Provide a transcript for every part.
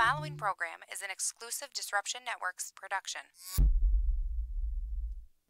following program is an exclusive Disruption Networks production.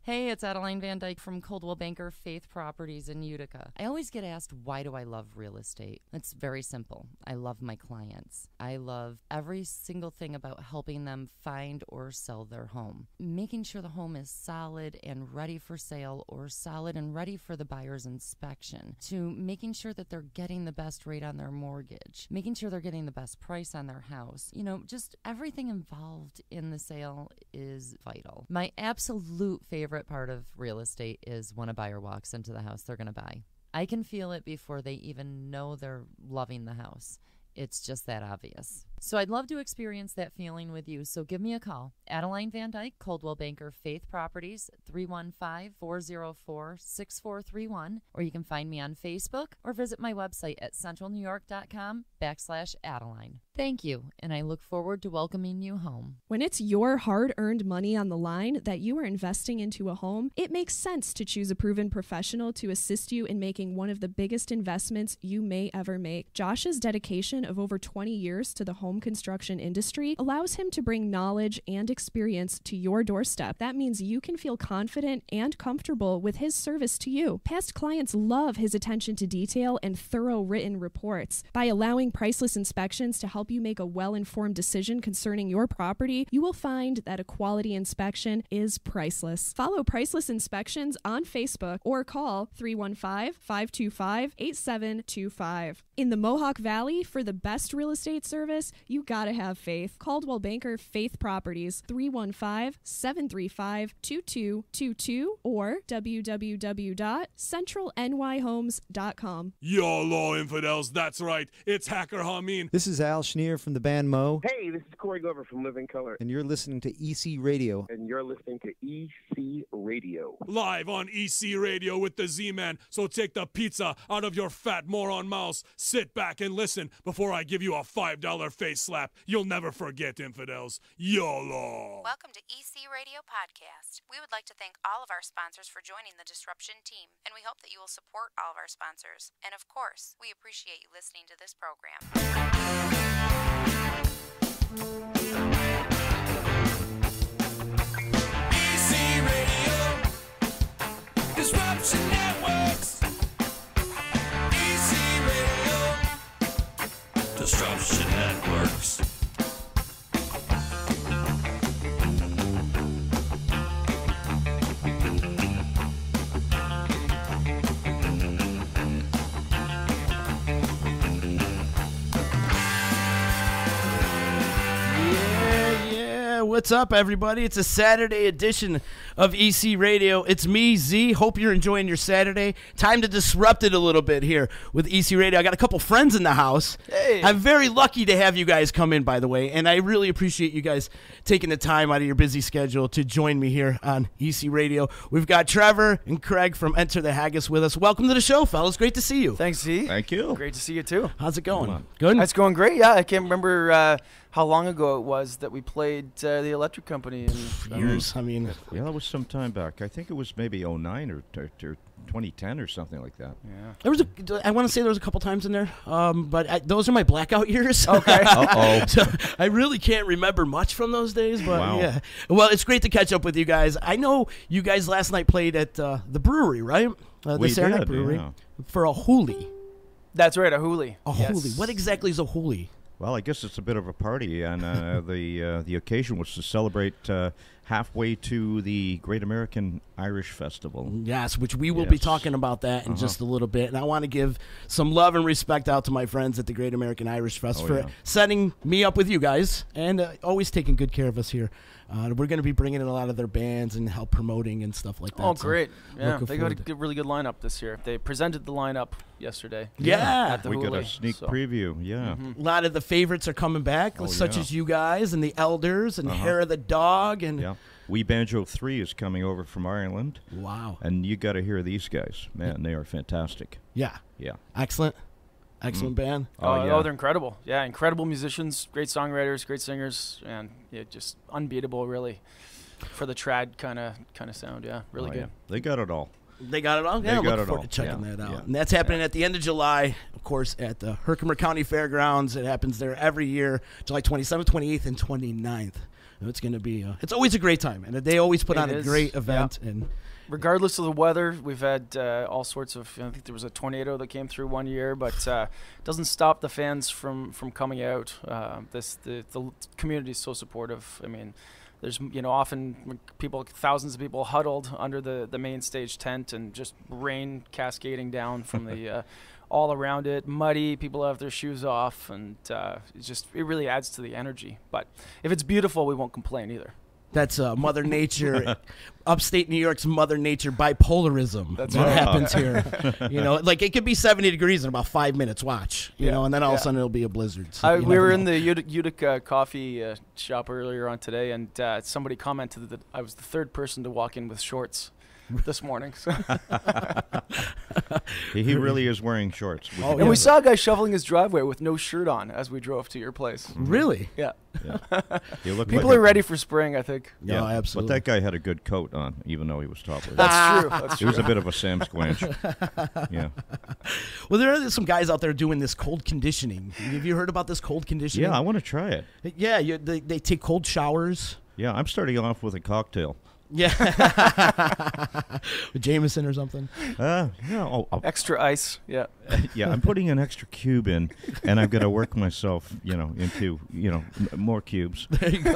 Hey, it's Adeline Van Dyke from Coldwell Banker Faith Properties in Utica. I always get asked, why do I love real estate? It's very simple. I love my clients. I love every single thing about helping them find or sell their home. Making sure the home is solid and ready for sale, or solid and ready for the buyer's inspection, to making sure that they're getting the best rate on their mortgage, making sure they're getting the best price on their house. You know, just everything involved in the sale is vital. My absolute favorite part of real estate is when a buyer walks into the house they're going to buy. I can feel it before they even know they're loving the house. It's just that obvious. So I'd love to experience that feeling with you. So give me a call. Adeline Van Dyke, Coldwell Banker Faith Properties, 315-404-6431. Or you can find me on Facebook or visit my website at centralnewyork.com/Adeline. Thank you, and I look forward to welcoming you home. When it's your hard-earned money on the line that you are investing into a home, it makes sense to choose a proven professional to assist you in making one of the biggest investments you may ever make. Josh's dedication of over 20 years to the home construction industry allows him to bring knowledge and experience to your doorstep. That means you can feel confident and comfortable with his service to you. Past clients love his attention to detail and thorough written reports. By allowing priceless inspections to help you make a well-informed decision concerning your property, you will find that a quality inspection is priceless. Follow Priceless Inspections on Facebook or call 315-525-8725. In the Mohawk Valley, for the best real estate service, you gotta have faith. Coldwell Banker Faith Properties, 315-735-2222 or www.centralnyhomes.com. YOLO, infidels, that's right. It's Hacker Hameen. This is Al Schneer from the band Mo. Hey, this is Corey Glover from Living Color. And you're listening to EC Radio. And you're listening to EC Radio. Live on EC Radio with the Z-Man. So take the pizza out of your fat moron mouse. Sit back and listen before I give you a $5 face slap. You'll never forget, infidels. YOLO. Welcome to EC Radio Podcast. We would like to thank all of our sponsors for joining the Disruption team, and we hope that you will support all of our sponsors. And of course, we appreciate you listening to this program. EC Radio, Disruption Networks. EC Radio, Disruption Networks. What's up, everybody? It's a Saturday edition of EC Radio. It's me, Z. Hope you're enjoying your Saturday. Time to disrupt it a little bit here with EC Radio. I got a couple friends in the house. Hey. I'm very lucky to have you guys come in, by the way, and I really appreciate you guys taking the time out of your busy schedule to join me here on EC Radio. We've got Trevor and Craig from Enter the Haggis with us. Welcome to the show, fellas. Great to see you. Thanks, Z. Thank you. Great to see you, too. How's it going? Good? It's going great, yeah. I can't remember how long ago it was that we played the Electric Company. Years. I mean, yeah, that was some time back. I think it was maybe 09 or 2010 or something like that. Yeah. I want to say there was a couple times in there, but those are my blackout years. Okay. Uh-oh. So I really can't remember much from those days, but wow. Yeah. Well, it's great to catch up with you guys. I know you guys last night played at the brewery, right? We Saranac did, Brewery. yeah. For a hoolie. That's right, a hoolie. A hoolie. What exactly is a hoolie? Well, I guess it's a bit of a party, and the occasion was to celebrate halfway to the Great American Irish Festival. Yes, which we will be talking about that in just a little bit. And I want to give some love and respect out to my friends at the Great American Irish Fest for setting me up with you guys and always taking good care of us here. We're going to be bringing in a lot of their bands and help promoting and stuff like that. Oh, great. So yeah, they got a really good lineup this year. They presented the lineup yesterday. Yeah. At the we Hoolie, got a sneak preview, yeah. A lot of the favorites are coming back, such as you guys and the Elders and Hair of the Dog. And Wee Banjo 3 is coming over from Ireland. Wow. And you got to hear these guys. Man, they are fantastic. Yeah. Yeah. Excellent band. Oh, they're incredible. Yeah, incredible musicians, great songwriters, great singers, and just unbeatable, really, for the trad kind of sound. Yeah, really good. Yeah. They got it all. They got it all? They Yeah, got looking it forward all. to checking Yeah, that out. yeah. And that's happening at the end of July, of course, at the Herkimer County Fairgrounds. It happens there every year, July 27th, 28th, and 29th. And it's going to be, it's always a great time. And they always put on a great event. Yeah. And regardless of the weather, we've had all sorts of. I think there was a tornado that came through one year, but it doesn't stop the fans from coming out. The community is so supportive. I mean, there's often thousands of people huddled under the main stage tent, and just rain cascading down from the all around it, muddy. People have their shoes off, and it really adds to the energy. But if it's beautiful, we won't complain either. that's Mother Nature, upstate New York's Mother Nature bipolarism. That's what right. happens here. Like it could be 70 degrees in about 5 minutes. Watch, and then all of a sudden it'll be a blizzard. So we were in the Utica coffee shop earlier on today, and somebody commented that I was the third person to walk in with shorts this morning. So. He really is wearing shorts. And we saw a guy shoveling his driveway with no shirt on as we drove to your place. Really? Yeah. You look People like are ready for spring, I think. Yeah, absolutely. But that guy had a good coat on, even though he was topless. That's true. That's He true. was a bit of a Sam Squanch. Yeah. Well, there are some guys out there doing this cold conditioning. Have you heard about this cold conditioning? Yeah, I want to try it. Yeah, they take cold showers. Yeah, I'm starting off with a cocktail. Yeah. With Jameson or something. Extra ice. Yeah. Yeah, I'm putting an extra cube in, and I've got to work myself, into, more cubes. There you go.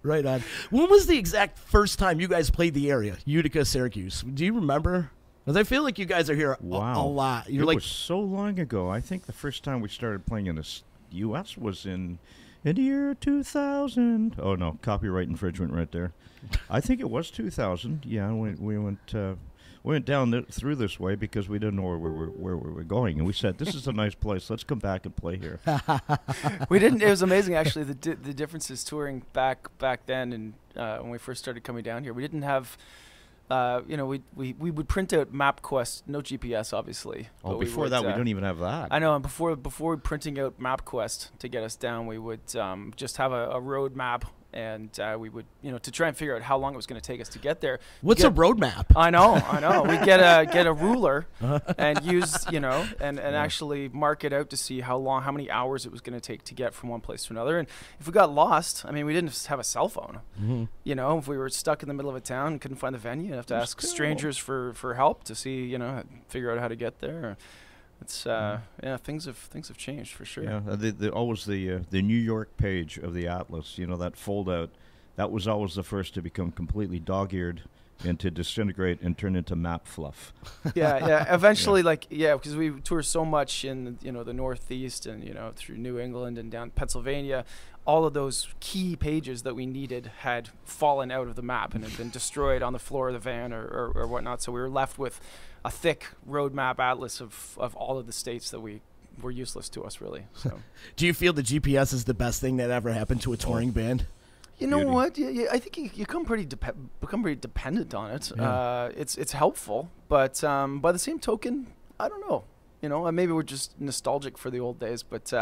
Right on. When was the exact first time you guys played the area, Utica, Syracuse? Do you remember? Because I feel like you guys are here a lot. It was so long ago. I think the first time we started playing in the U.S. was in the year 2000. Oh, no, copyright infringement right there. I think it was 2000. Yeah, we went down through this way because we didn't know where we were going. And we said, this is a nice place. Let's come back and play here. We didn't. It was amazing, actually, the differences touring back then and when we first started coming down here. We didn't have... we would print out MapQuest, no GPS, obviously. Oh, before that, we didn't even have that. I know, and before printing out MapQuest to get us down, we would just have a road map, and we would, to try and figure out how long it was going to take us to get there. What's a road map? I know. We'd get a ruler and use, and actually mark it out to see how many hours it was going to take to get from one place to another. And if we got lost, we didn't have a cell phone. Mm-hmm. If we were stuck in the middle of a town and couldn't find the venue, you'd have to ask strangers for help to see, figure out how to get there. It's things have changed for sure. Yeah, always the New York page of the Atlas, that fold out, that was always the first to become completely dog-eared and to disintegrate and turn into map fluff. Yeah. Eventually, because we tour so much in the Northeast and through New England and down Pennsylvania, all of those key pages that we needed had fallen out of the map and had been destroyed on the floor of the van or whatnot. So we were left with a thick road map atlas of all of the states that were useless to us, really. So, do you feel the GPS is the best thing that ever happened to a touring band? You know what? Yeah, I think you become pretty dependent on it. Yeah. It's helpful, but by the same token, I don't know. Maybe we're just nostalgic for the old days, but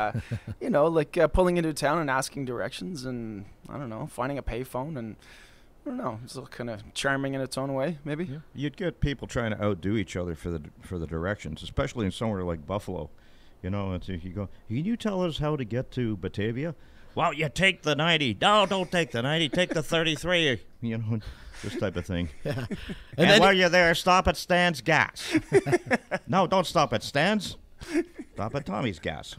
pulling into town and asking directions, and I don't know, finding a payphone, and I don't know, it's kind of charming in its own way, maybe. Yeah. You'd get people trying to outdo each other for the directions, especially in somewhere like Buffalo. It's, you go, can you tell us how to get to Batavia? Well, you take the 90. No, don't take the 90. Take the 33. This type of thing. Yeah. And while you're there, stop at Stan's Gas. No, don't stop at Stan's. Stop at Tommy's Gas.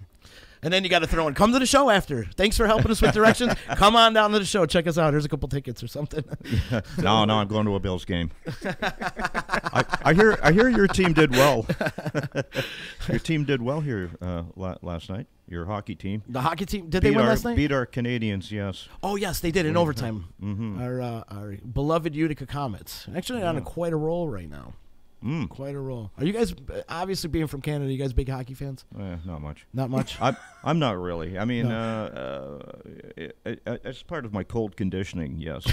And then you got to throw in, come to the show after. Thanks for helping us with directions. Come on down to the show. Check us out. Here's a couple tickets or something. No, I'm going to a Bills game. I hear your team did well. Your team did well here last night. Your hockey team. The hockey team, did they win last night? Beat our Canadians, yes. Oh, yes, they did in overtime. Mm-hmm. Our beloved Utica Comets. Actually on quite a roll right now. Quite a roll. Are you guys, obviously being from Canada, you guys big hockey fans? Not much. Not much? I'm not really. I mean, as part of my cold conditioning, yes.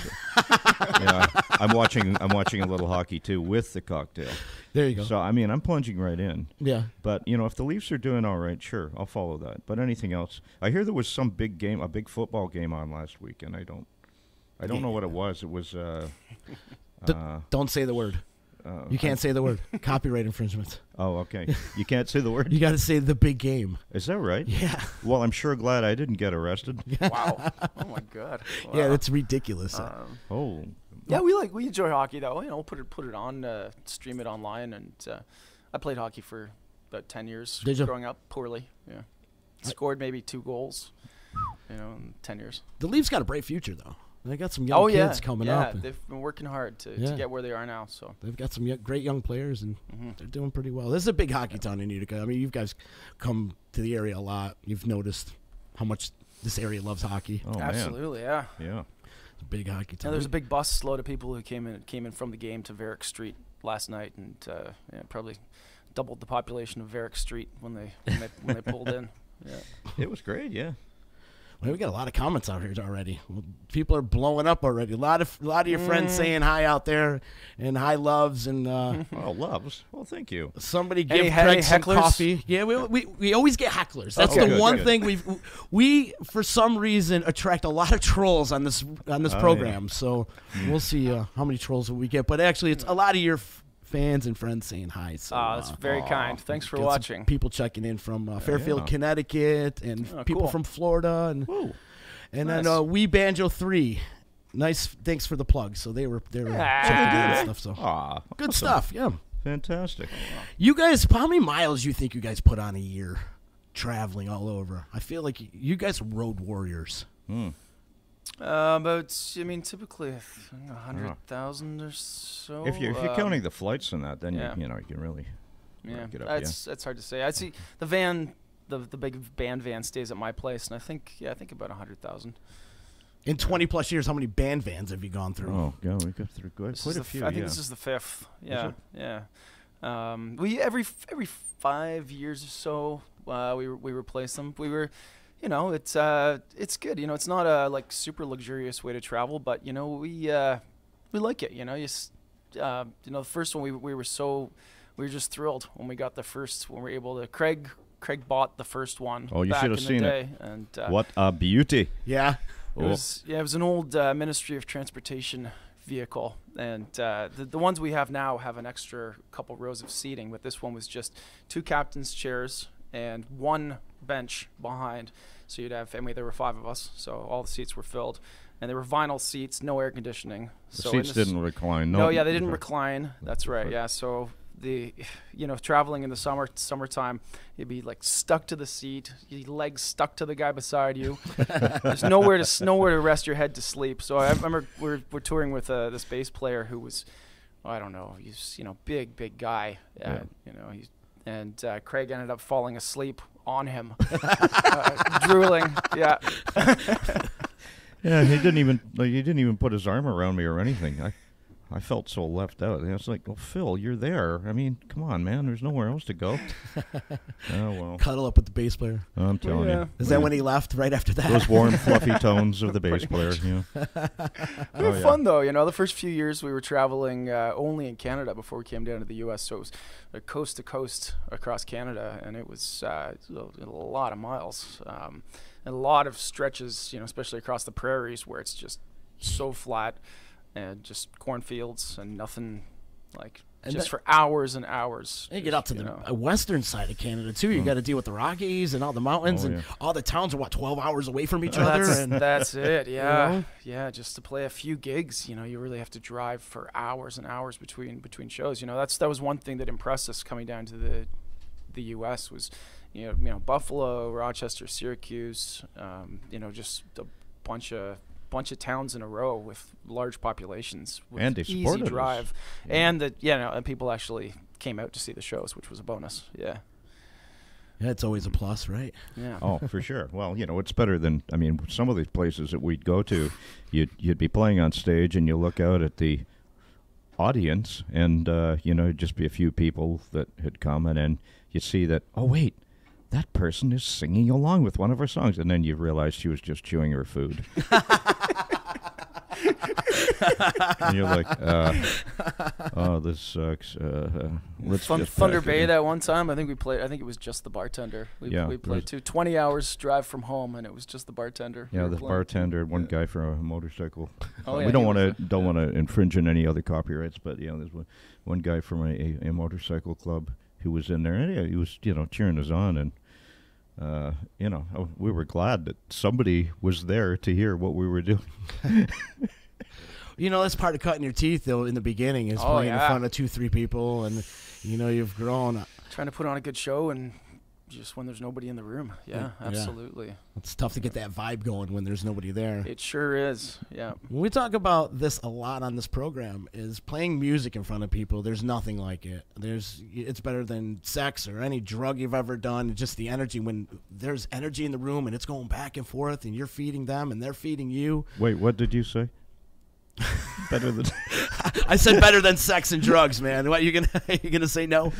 I'm watching a little hockey too with the cocktail. There you go. So I'm plunging right in. Yeah. But if the Leafs are doing all right, sure, I'll follow that. But anything else, I hear there was some big game, a big football game on last week, and I don't know what it was. It was. Don't say the word. You can't say the word. Copyright infringement. Oh, okay. You can't say the word? You got to say the big game. Is that right? Yeah. Well, I'm sure glad I didn't get arrested. Wow. Oh my God. Wow. Yeah, that's ridiculous. Oh. Yeah, we enjoy hockey though. You know, put it on, stream it online, and I played hockey for about 10 years. Did you? Growing up poorly. Yeah. Scored maybe 2 goals. You know, in 10 years. The Leafs got a bright future though. They got some young kids coming up. Yeah, they've been working hard to get where they are now. So they've got some great young players, and they're doing pretty well. This is a big hockey town in Utica. I mean, you guys come to the area a lot. You've noticed how much this area loves hockey. Oh, absolutely, man. Yeah. It's a big hockey town. Yeah, there's a big bus load of people who came in from the game to Varick Street last night, and probably doubled the population of Varick Street when they pulled in. Yeah, it was great. Yeah. Well, we got a lot of comments out here already. People are blowing up already. A lot of your friends saying hi out there, and hi loves and loves. Well, thank you. Somebody give Craig some coffee. Yeah, we always get hecklers. That's the one thing we for some reason attract a lot of trolls on this program. Yeah. So we'll see how many trolls we get. But actually, it's a lot of your fans and friends saying hi. So, that's very kind. Thanks for watching. People checking in from Fairfield, Connecticut, and people from Florida, and then We Banjo 3. Nice, thanks for the plug. So they were checking in and stuff. So good stuff. Yeah, fantastic. You guys, how many miles you think you guys put on a year traveling all over? I feel like you guys are road warriors. Typically 100,000 or so. If you're counting the flights and that, then you can really get up. That's hard to say. I see the van, the big band van stays at my place, and I think about 100,000. In 20 plus years, how many band vans have you gone through? Oh, God, we got through quite a few. I think this is the 5th. Yeah. We every 5 years or so we replace them. We were. You know, it's good. You know, it's not a super luxurious way to travel, but you know, we like it. You know, the first one we were just thrilled when we got the first, when we were able to. Craig bought the first one. Oh, you should have seen it. And what a beauty! Yeah, it was an old Ministry of Transportation vehicle, and the ones we have now have an extra couple rows of seating, but this one was just 2 captain's chairs and 1 bench behind, so there were 5 of us, so all the seats were filled, and there were vinyl seats, no air conditioning. The seats didn't recline. No, they didn't recline. That's right. Yeah, so traveling in the summertime, you'd be stuck to the seat, your legs stuck to the guy beside you. There's nowhere to rest your head to sleep. So I remember we're touring with this bass player who was, I don't know, he's big guy. And Craig ended up falling asleep on him, drooling. Yeah. Yeah, he didn't even put his arm around me or anything. I felt so left out. I was like, well, Phil, you're there. I mean, come on, man. There's nowhere else to go. Oh, well. Cuddle up with the bass player. I'm telling you. Is that when he left right after that? Those warm, fluffy tones of the bass player. They were fun, though. The first few years we were traveling only in Canada before we came down to the U.S., so it was coast to coast across Canada, and it was a lot of miles. And a lot of stretches, especially across the prairies where it's just so flat. And just cornfields and nothing, for hours and hours. You get up to the western side of Canada, too. You got to deal with the Rockies and all the mountains, and all the towns are, 12 hours away from each other? That's it, yeah. Yeah, just to play a few gigs, you really have to drive for hours and hours between shows. That was one thing that impressed us coming down to the U.S. was, Buffalo, Rochester, Syracuse, just a bunch of towns in a row with large populations with and they easy drive, and and people actually came out to see the shows, which was a bonus. Yeah, it's always a plus, right? Yeah. Oh, for sure. Well, it's better than some of these places that we'd go to. You'd be playing on stage, and you look out at the audience, and just be a few people that had come, and then you see that. Oh, wait. That person is singing along with one of our songs. And then you realize she was just chewing her food. and you're like, oh, this sucks. Let's just Thunder pack it Bay in. that one time, I think we played. I think it was just the bartender. We it played was- too. 20 hours drive from home, and it was just the bartender. we Yeah, were the playing. bartender, one guy for a motorcycle. Oh, we yeah, don't he want was to want to infringe on any other copyrights, but there's one guy from a motorcycle club who was in there, and he was cheering us on, and we were glad that somebody was there to hear what we were doing. That's part of cutting your teeth, though, in the beginning, is playing in yeah. front of 2-3 people, and, you've grown. Trying to put on a good show, and just when there's nobody in the room. Yeah, Yeah. absolutely. It's tough to get that vibe going when there's nobody there. It sure is. Yeah. When we talk about this a lot on this program, is playing music in front of people. There's nothing like it. It's better than sex or any drug you've ever done. Just the energy, when there's energy in the room and it's going back and forth, and you're feeding them and they're feeding you. Wait, what did you say? Better than I said better than sex and drugs, man. What, you gonna say no?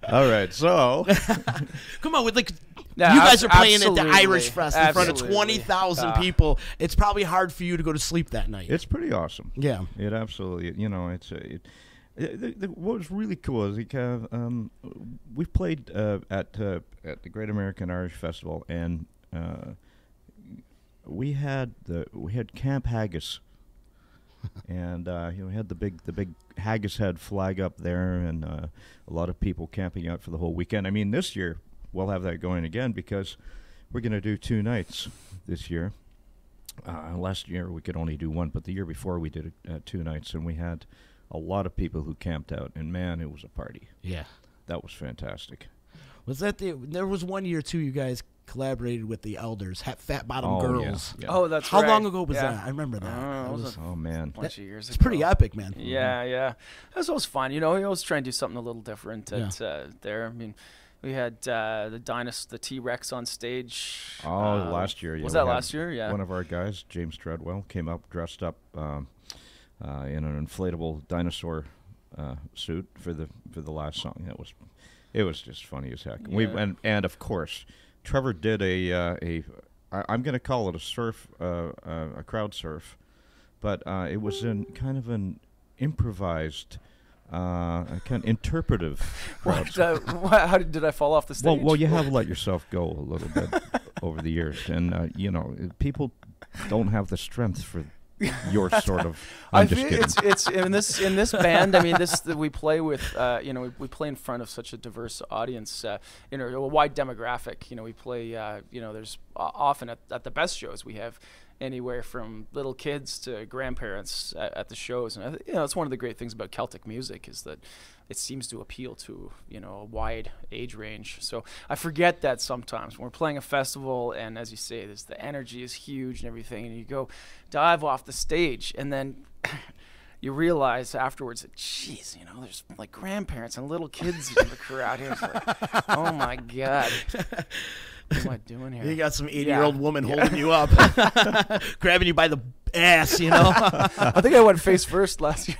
All right, so Come on, with Yeah, you guys are playing at the absolutely. Irish Fest in front of Absolutely. 20,000 people. It's probably hard for you to go to sleep that night. it's pretty awesome. Yeah. It absolutely, what was really cool is we played at the Great American Irish Festival, and we had Camp Haggis, and we had the big Haggis Head flag up there, and a lot of people camping out for the whole weekend. I mean, this year we'll have that going again because we're going to do 2 nights this year. Last year we could only do 1, but the year before we did 2 nights, and we had a lot of people who camped out, and man, it was a party. Yeah. That was fantastic. Was that there was one year too you guys collaborated with the Elders, Fat Bottom Oh, Girls. yeah. Oh, that's How right. long ago was Yeah. that? I remember that. Oh, That it was was- Oh man, bunch of years it's ago. pretty epic, man. Yeah, yeah. That was always fun. We always try and do something a little different at, Yeah. there. I mean, we had the T-Rex on stage. Oh, last year. Yeah, Was we that had last year? Yeah. One of our guys, James Treadwell, came up dressed up in an inflatable dinosaur suit for the last song. It was just funny as heck. Yeah. And of course, Trevor did I'm going to call it a crowd surf, but it was in kind of an improvised, kind of interpretive crowd surf. How did I fall off the stage? Well, you have let yourself go a little bit over the years, and people don't have the strength for your sort of. I'm just kidding. It's in this band. I mean, we play with we play in front of such a diverse audience, a wide demographic. We play. There's often at the best shows we have anywhere from little kids to grandparents at the shows, and it's one of the great things about Celtic music is that it seems to appeal to a wide age range. So I forget that sometimes when we're playing a festival, and as you say, the energy is huge and everything, and you go dive off the stage, and then you realize afterwards that, geez, there's like grandparents and little kids in the crowd here. It's like, oh my God. What am I doing here? You got some 80-year-old woman holding you up, grabbing you by the ass, I think I went face first last year.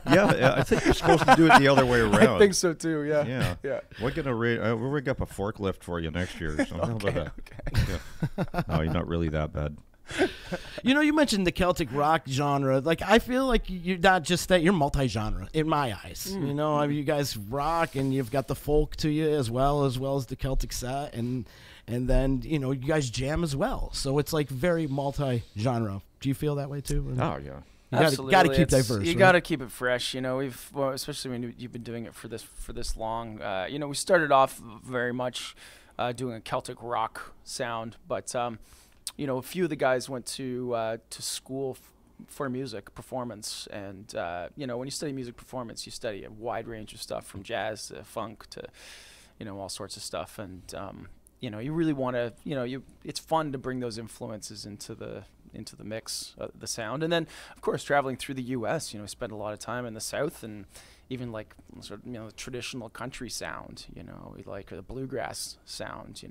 Yeah, I think you're supposed to do it the other way around. I think so too. Yeah. Yeah. We're gonna we'll rig up a forklift for you next year or something. How about that? Yeah. No, you're not really that bad. You mentioned the Celtic rock genre. Like, I feel like you're not just that. You're multi-genre in my eyes. I mean, you guys rock, and you've got the folk to you as well as the Celtic set, and then you guys jam as well. So it's like very multi-genre. Do you feel that way too? Oh yeah. Absolutely. Got to keep diverse. You right? got to keep it fresh. Especially when you've been doing it for this long. We started off very much doing a Celtic rock sound, but a few of the guys went to school for music performance, and when you study music performance, you study a wide range of stuff from jazz to funk to all sorts of stuff, and you really want to it's fun to bring those influences into the mix, the sound. And then of course traveling through the US, we spend a lot of time in the South, and even like sort of the traditional country sound, we like the bluegrass sound,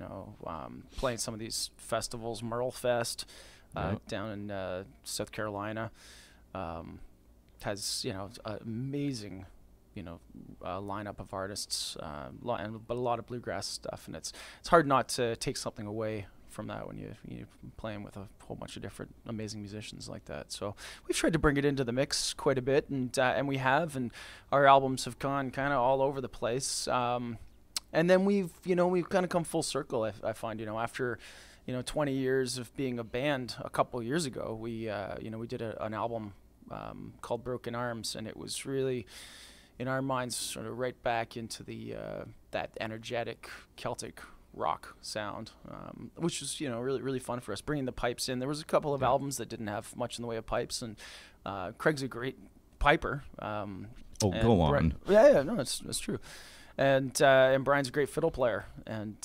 playing some of these festivals, Merle Fest down in South Carolina, has amazing lineup of artists, but a lot of bluegrass stuff, and it's hard not to take something away from that when you're playing with a whole bunch of different amazing musicians like that. So we've tried to bring it into the mix quite a bit, and we have, and our albums have gone kind of all over the place. And then we've kind of come full circle. I find, after 20 years of being a band, a couple years ago, we did an album called Broken Arms, and it was really, in our minds, sort of right back into the that energetic Celtic rock sound, which was really, really fun for us, bringing the pipes in. There was a couple of albums that didn't have much in the way of pipes, and Craig's a great piper. Go on. No, that's true. And Brian's a great fiddle player, and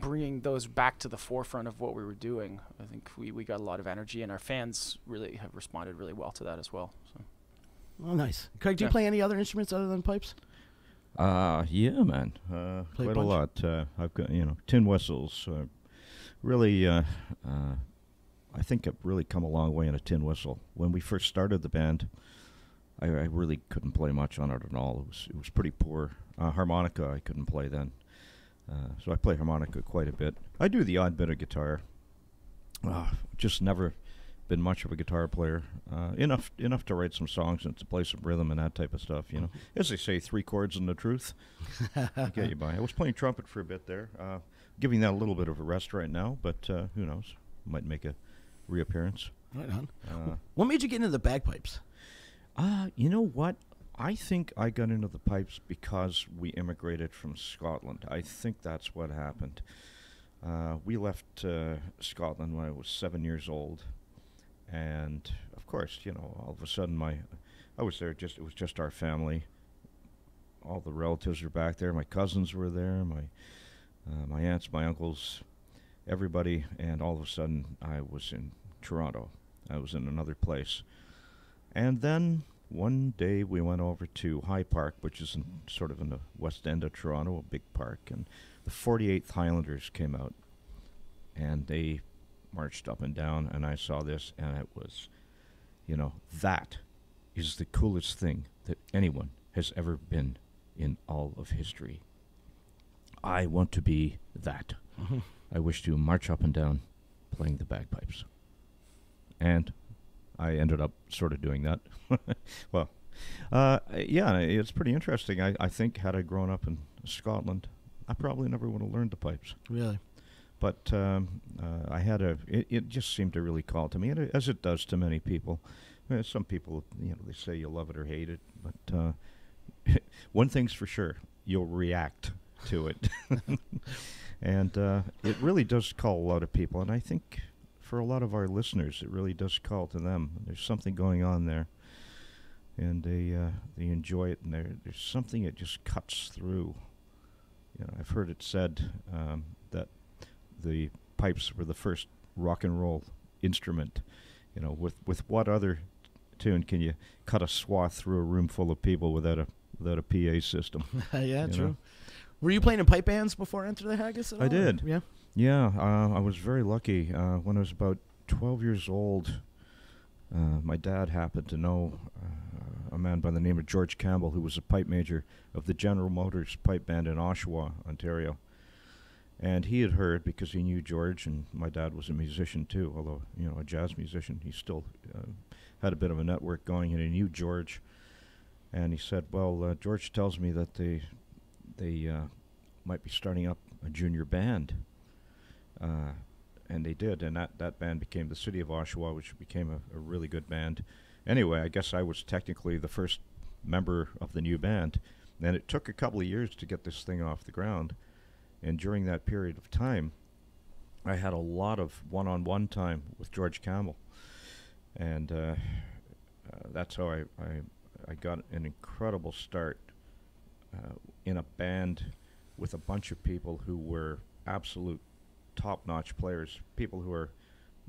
bringing those back to the forefront of what we were doing, I think we got a lot of energy, and our fans really have responded really well to that as well. So. Oh, nice. Craig, do you play any other instruments other than pipes? Yeah, man. Quite a lot. I've got, tin whistles. Really, I think I've really come a long way in a tin whistle. When we first started the band, I really couldn't play much on it at all. It was pretty poor. Harmonica I couldn't play then. So I play harmonica quite a bit. I do the odd bit of guitar. Just never been much of a guitar player. Enough to write some songs and to play some rhythm and that type of stuff, As they say, 3 chords and the truth. I get you by. I was playing trumpet for a bit there. Giving that a little bit of a rest right now, but who knows? Might make a reappearance. Right on. What made you get into the bagpipes? You know what? I think I got into the pipes because we immigrated from Scotland. I think that's what happened. We left Scotland when I was 7 years old. And, of course, all of a sudden I was there, it was just our family. All the relatives were back there. My cousins were there, my aunts, my uncles, everybody. And all of a sudden I was in Toronto. I was in another place. And then one day we went over to High Park, which is sort of in the west end of Toronto, a big park, and the 48th Highlanders came out, and they marched up and down, and I saw this, and it was, that is the coolest thing that anyone has ever been in all of history. I want to be that. Mm-hmm. I wish to march up and down playing the bagpipes. And I ended up sort of doing that. Well, yeah, it's pretty interesting. I think had I grown up in Scotland, I probably never would have learned the pipes. Really? But I had it just seemed to really call to me, as it does to many people. Some people, they say you love it or hate it, but one thing's for sure, you'll react to it. And it really does call a lot of people, and I think for a lot of our listeners, it really does call to them. There's something going on there, and they enjoy it, and there's something that just cuts through. I've heard it said that the pipes were the first rock and roll instrument. With what other tune can you cut a swath through a room full of people without a PA system? Yeah, true. Were you playing in pipe bands before Enter the Haggis at all? I did. Yeah. Yeah, I was very lucky. When I was about 12 years old, my dad happened to know a man by the name of George Campbell, who was a pipe major of the General Motors pipe band in Oshawa, Ontario. And he had heard, because he knew George, and my dad was a musician too, although, a jazz musician. He still had a bit of a network going, and he knew George. And he said, well, George tells me that they might be starting up a junior band. And they did, and that band became the City of Oshawa, which became a really good band. Anyway, I guess I was technically the first member of the new band, and it took a couple of years to get this thing off the ground. And during that period of time, I had a lot of one-on-one time with George Campbell, and that's how I got an incredible start in a band with a bunch of people who were absolute top-notch players, people who are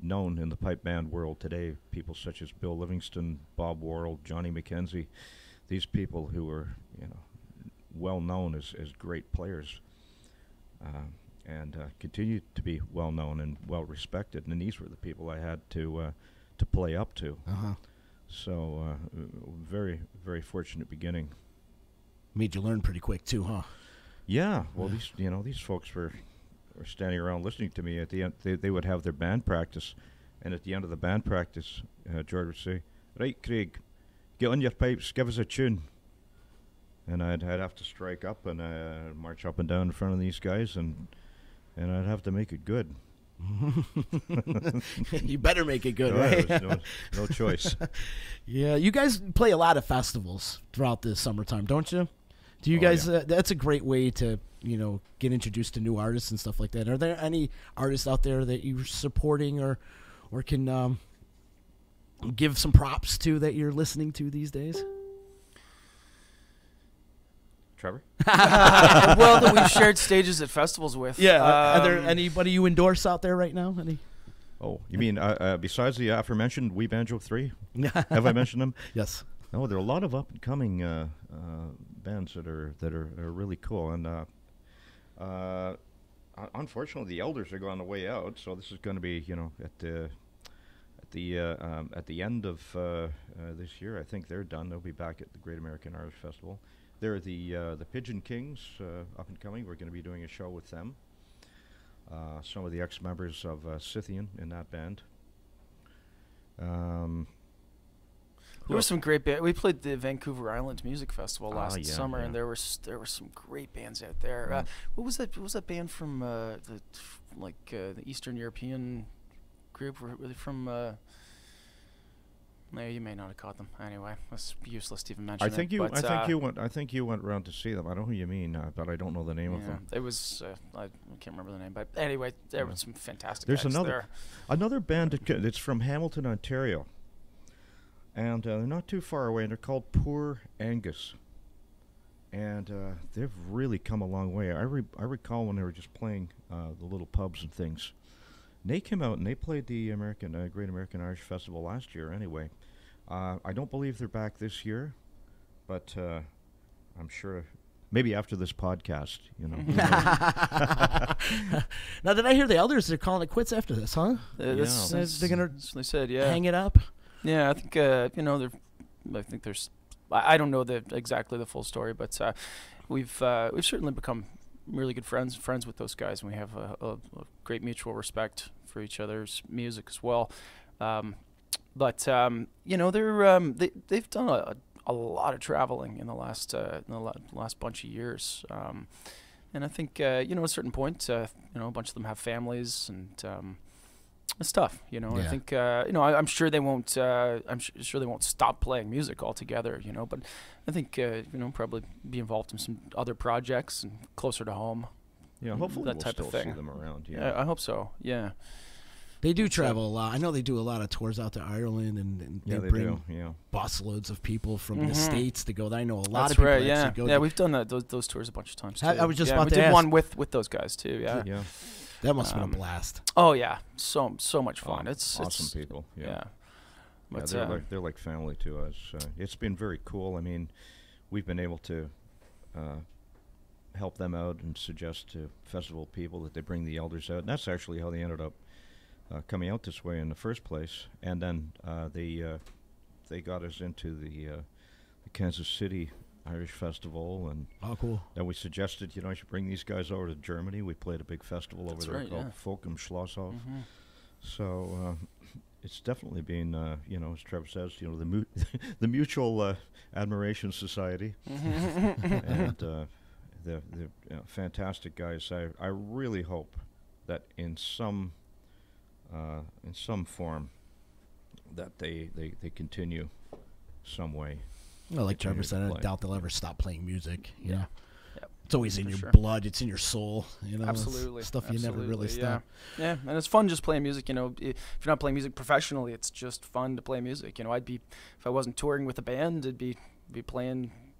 known in the pipe band world today, people such as Bill Livingston, Bob Worrell, Johnny McKenzie, these people who are, well known as great players, and continue to be well known and well respected. And these were the people I had to play up to. Uh-huh. So very, very fortunate beginning. Made you learn pretty quick too, huh? Yeah. Well, these folks were were standing around listening to me. At the end, they would have their band practice, and at the end of the band practice, George would say, "Right, Craig, get on your pipes, give us a tune." And I'd have to strike up and march up and down in front of these guys, and I'd have to make it good. You better make it good, No, right? there's no choice. Yeah, you guys play a lot of festivals throughout the summertime, don't you? Do you guys? yeah. That's a great way to get introduced to new artists and stuff like that. Are there any artists out there that you're supporting or can give some props to that you're listening to these days? Trevor? Well, that we've shared stages at festivals with. Yeah. Are there anybody you endorse out there right now? Any? Oh, you mean besides the aforementioned We Banjo 3? Have I mentioned them? Yes. No, there are a lot of up and coming bands that are really cool, and unfortunately, the Elders are going the way out. So this is going to be, at the end of this year. I think they're done. They'll be back at the Great American Irish Festival. They're the Pigeon Kings, up and coming. We're going to be doing a show with them. Some of the ex-members of Scythian in that band. There were some great bands. We played the Vancouver Island Music Festival last yeah, summer, yeah. and there were some great bands out there. What was that? What was that band from the Eastern European group? Were they from? No, you may not have caught them. Anyway, it's useless to even mention. I think you went. I think you went around to see them. I don't know who you mean, but I don't know the name of them. It was. I can't remember the name, but anyway, there were some fantastic. There's acts another band that's from Hamilton, Ontario, and they're not too far away. And they're called Poor Angus, and they've really come a long way. I recall when they were just playing the little pubs and things. And they came out and they played the Great American Irish Festival last year. Anyway, I don't believe they're back this year, but I'm sure maybe after this podcast, Now, did I hear the Elders? They're calling it quits after this, huh? They're gonna. They said, yeah. Hang it up. Yeah, I think they're. I think there's. I don't know exactly the full story, but we've certainly become really good friends with those guys, and we have a great mutual respect for each other's music as well. But they've done a lot of traveling in the last bunch of years, and I think at a certain point, a bunch of them have families and it's tough. I think I'm sure they won't. Sure they won't stop playing music altogether. But I think probably be involved in some other projects and closer to home. Yeah, hopefully that we'll type still of thing. see them around. Yeah, I hope so. Yeah. They do travel a lot. I know they do a lot of tours out to Ireland, and they bring do. Yeah, busloads of people from the States to go there. I know a lot That's of people right, that yeah. actually go Yeah, there. we've done those tours a bunch of times too. I was just yeah, about we to did ask. one with those guys too. Yeah. yeah. That must have been a blast. Oh yeah, so much fun. It's awesome people. Yeah. But, they're like family to us. It's been very cool. I mean, we've been able to help them out and suggest to festival people that they bring the Elders out. And that's actually how they ended up coming out this way in the first place. And then they got us into the Kansas City Irish Festival, and cool. Then we suggested, I should bring these guys over to Germany. We played a big festival over there called Folkum Schlosshof. Mm-hmm. So it's definitely been, as Trevor says, the mutual admiration society, and they're fantastic guys. I really hope that in some form that they continue some way. Well, like Trevor said, I play. doubt they'll ever stop playing music. Yeah. It's always in For your sure. blood. It's in your soul. Absolutely. It's stuff you never really stop. Yeah, and it's fun just playing music. If you're not playing music professionally, it's just fun to play music. I'd be, if I wasn't touring with a band, I'd be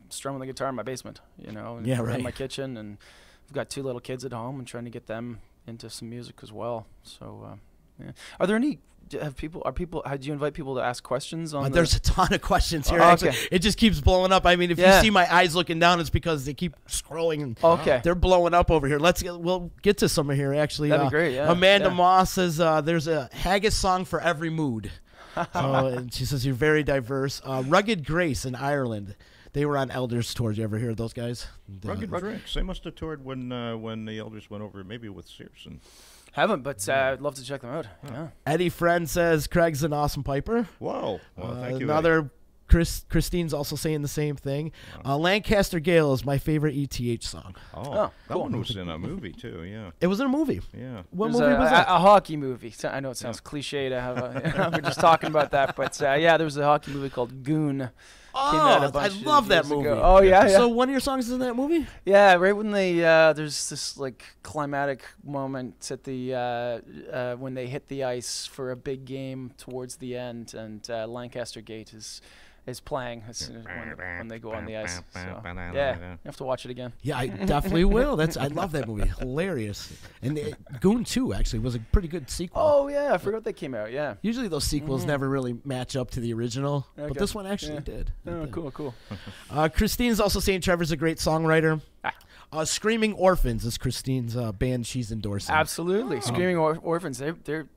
strumming the guitar in my basement. And Yeah, or right. in my kitchen, and I've got 2 little kids at home, and trying to get them into some music as well. So, yeah. Are there any? Do you invite people to ask questions on? There's a ton of questions here. Oh, actually. okay. It just keeps blowing up. I mean, if you see my eyes looking down, it's because they keep scrolling. And Okay. They're blowing up over here. We'll get to some of here, actually. That'd be great, yeah. Amanda Yeah. Moss says there's a haggis song for every mood. And she says you're very diverse. Rugged Grace in Ireland. They were on Elders tour. Did you ever hear of those guys? Rugged Drinks. They must have toured when the Elders went over, maybe with Searson. Haven't, but I'd love to check them out. Yeah. Eddie Friend says Craig's an awesome piper. Whoa. Well, thank you. Another Christine's also saying the same thing. Lancaster Gale is my favorite ETH song. Oh, that cool. one was in a movie too. Yeah. It was in a movie. Yeah. What There's movie was that? A hockey movie. So I know it sounds cliche to have a. We're just talking about that, but yeah, there was a hockey movie called Goon. Oh, I love that movie. Ago. Oh yeah. So one of your songs is in that movie? Yeah, right when they there's this like climatic moment at the when they hit the ice for a big game towards the end, and Lancaster Gate is playing as soon as when they go on the ice. So, yeah, you have to watch it again. Yeah, I definitely will. I love that movie. Hilarious. And Goon 2 actually was a pretty good sequel. Oh yeah, I forgot they came out. Yeah. Usually those sequels never really match up to the original, but Okay. this one actually did. Oh, cool. Christine's also saying Trevor's a great songwriter. Screaming Orphans is Christine's band she's endorsing. Absolutely, Screaming Orphans. They're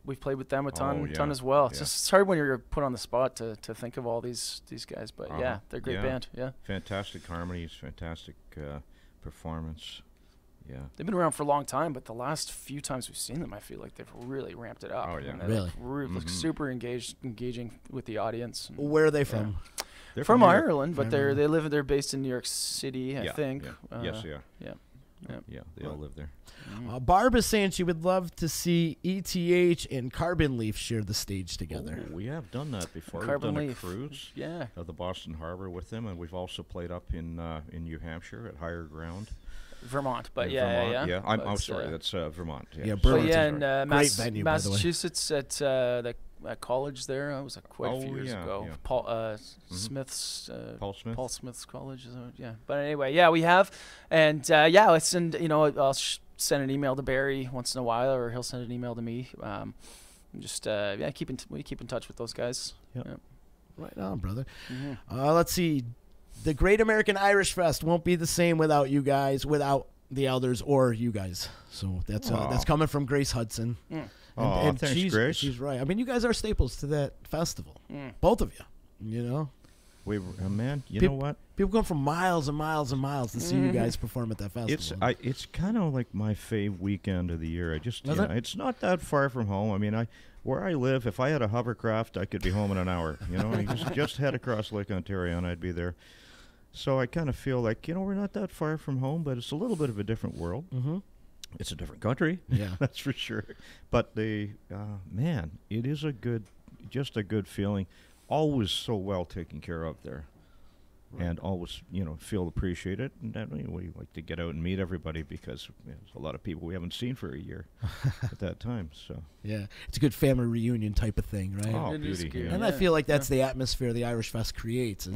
we've played with them a ton as well. It's just it's hard when you're put on the spot to think of all these guys, but yeah, they're a great band. Yeah, fantastic harmonies, fantastic performance. Yeah, they've been around for a long time, but the last few times we've seen them, I feel like they've really ramped it up. Oh yeah, and they're like super engaging with the audience. Where are they from? They're from Ireland, but they're based in New York City, I think. Yes, yeah. They all live there. Barb is saying she would love to see ETH and Carbon Leaf share the stage together. Oh, we have done that before. Carbon We've done Leaf. a cruise of the Boston Harbor with them, and we've also played up in New Hampshire at Higher Ground. Vermont, but In yeah. Vermont, I'm sorry, that's Vermont. Yeah, But Burlington. yeah, in Great venue, by the way. Massachusetts at the college there. That was quite a few years ago. yeah. Paul Smith's Paul Smith? Paul Smith's college. Yeah, but anyway, yeah, we have, and yeah, let's send. I'll send an email to Barry once in a while, or he'll send an email to me. Just we keep in touch with those guys. Yep. Yeah. Right on, brother. Let's see. The Great American Irish Fest won't be the same without you guys, without the Elders or you guys. So that's coming from Grace Hudson. And thanks, Grace. She's right. I mean, you guys are staples to that festival. Both of you. You know? Man, you know what? People come from miles and miles and miles to see you guys perform at that festival. It's kind of like my fave weekend of the year. It's not that far from home. I mean, where I live, if I had a hovercraft, I could be home in an hour. You know, I just head across Lake Ontario and I'd be there. So I kind of feel like, we're not that far from home, but it's a little bit of a different world. It's a different country, that's for sure. But man, it is just a good feeling. Always so well taken care of there. Right. And always, feel appreciated. And that, we like to get out and meet everybody because there's a lot of people we haven't seen for a year at that time. So yeah, it's a good family reunion type of thing, right? Oh, beauty. Yeah. And I feel like that's the atmosphere the Irish Fest creates.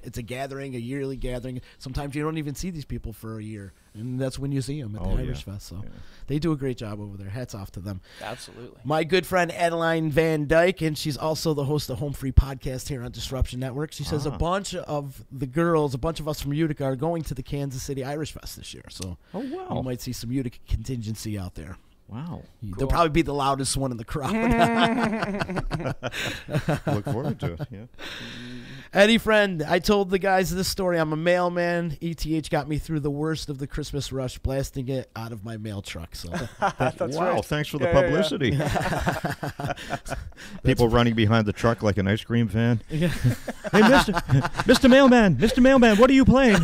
It's a gathering, a yearly gathering. Sometimes you don't even see these people for a year, and that's when you see them at the Irish Fest. So they do a great job over there. Hats off to them. Absolutely. My good friend Adeline Van Dyke, and she's also the host of Home Free Podcast here on Disruption Network. She says a bunch of the girls, a bunch of us from Utica are going to the Kansas City Irish Fest this year. So you might see some Utica contingency out there. Wow. Cool. They'll probably be the loudest one in the crowd. Look forward to it, yeah. Eddie Friend, I told the guys this story. I'm a mailman. ETH got me through the worst of the Christmas rush, blasting it out of my mail truck. So That's right. Thanks for the publicity. People running behind the truck like an ice cream van. Yeah. Hey, Mr. Mailman, what are you playing?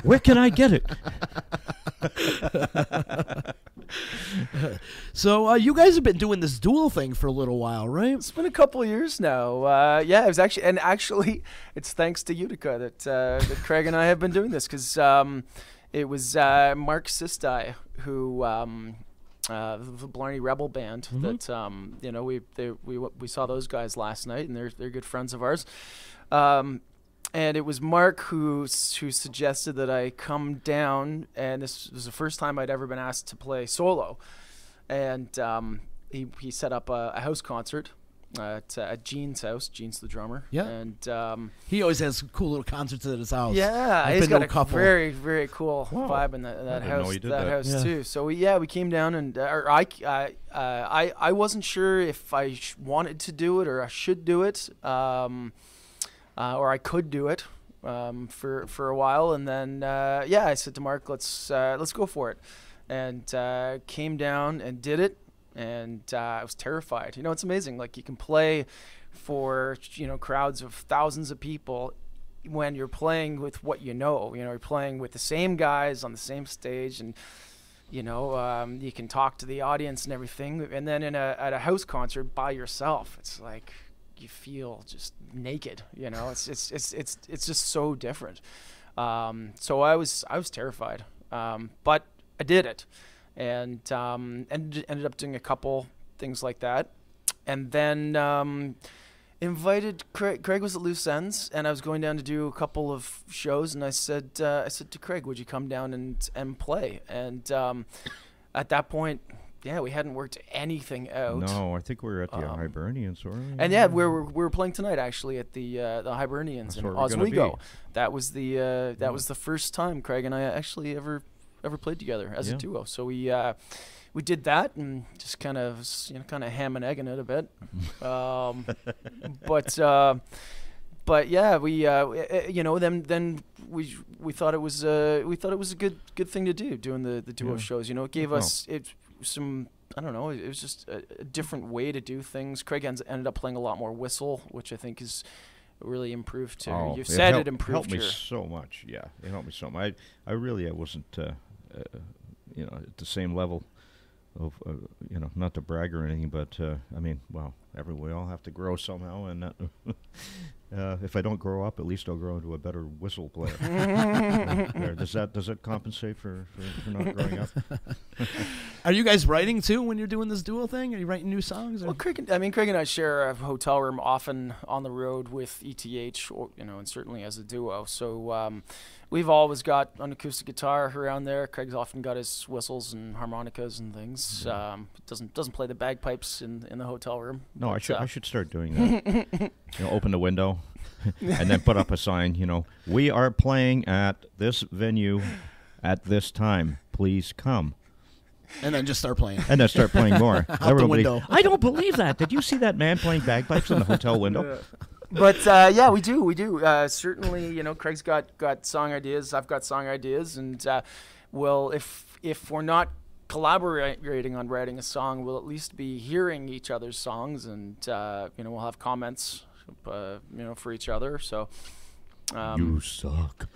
Where can I get it? So you guys have been doing this dual thing for a little while, right? It's been a couple of years now. Yeah, it was actually, it's thanks to Utica that Craig and I have been doing this because it was Mark Sistai who the Blarney Rebel Band that we saw those guys last night, and they're good friends of ours. And it was Mark who suggested that I come down, and this was the first time I'd ever been asked to play solo. And he set up a house concert at Gene's house. Gene's the drummer. Yeah. And he always has cool little concerts at his house. Yeah, I've he's been got to a couple. very, very cool vibe in that house. House too. So we came down, and I wasn't sure if I wanted to do it or I should do it. Or I could do it. for a while, and then I said to Mark, let's go for it, and came down and did it, and I was terrified. You know, it's amazing. Like, you can play for crowds of thousands of people when you're playing with what you're playing with the same guys on the same stage, and you can talk to the audience and everything. And then at a house concert by yourself, it's like you feel just naked. It's just so different. So I was terrified, but I did it, and ended up doing a couple things like that, and then invited Craig. Craig was at Loose Ends, and I was going down to do a couple of shows, and I said to Craig, would you come down and play? And at that point, we hadn't worked anything out. No, I think we were at the Hibernians, weren't we? And we were playing tonight actually at the Hibernians in Oswego. That was the first time Craig and I actually ever played together as a duo. So we did that and just kind of ham and egging it a bit. But yeah, then we thought it was a good thing to do, doing the duo shows. It gave us some, I don't know, it was just a different way to do things. Craig ended up playing a lot more whistle, which I think is really improved too. You've said it improved. It helped me so much. Yeah, it helped me so much. I wasn't at the same level of not to brag or anything, but we all have to grow somehow, and if I don't grow up, at least I'll grow into a better whistle player. Does that compensate for not growing up? Are you guys writing too when you're doing this duo thing? Are you writing new songs? Or? Well, Craig and I share a hotel room often on the road with ETH, and certainly as a duo. So we've always got an acoustic guitar around there. Craig's often got his whistles and harmonicas and things. Doesn't play the bagpipes in the hotel room. No, I should start doing that. Open the window and then put up a sign. We are playing at this venue at this time. Please come. And then just start playing. And then start playing more. Out the window. I don't believe that. Did you see that man playing bagpipes in the hotel window? But we do. Certainly, Craig's got song ideas. I've got song ideas, and if we're not collaborating on writing a song, we'll at least be hearing each other's songs, and we'll have comments, for each other. So. You suck.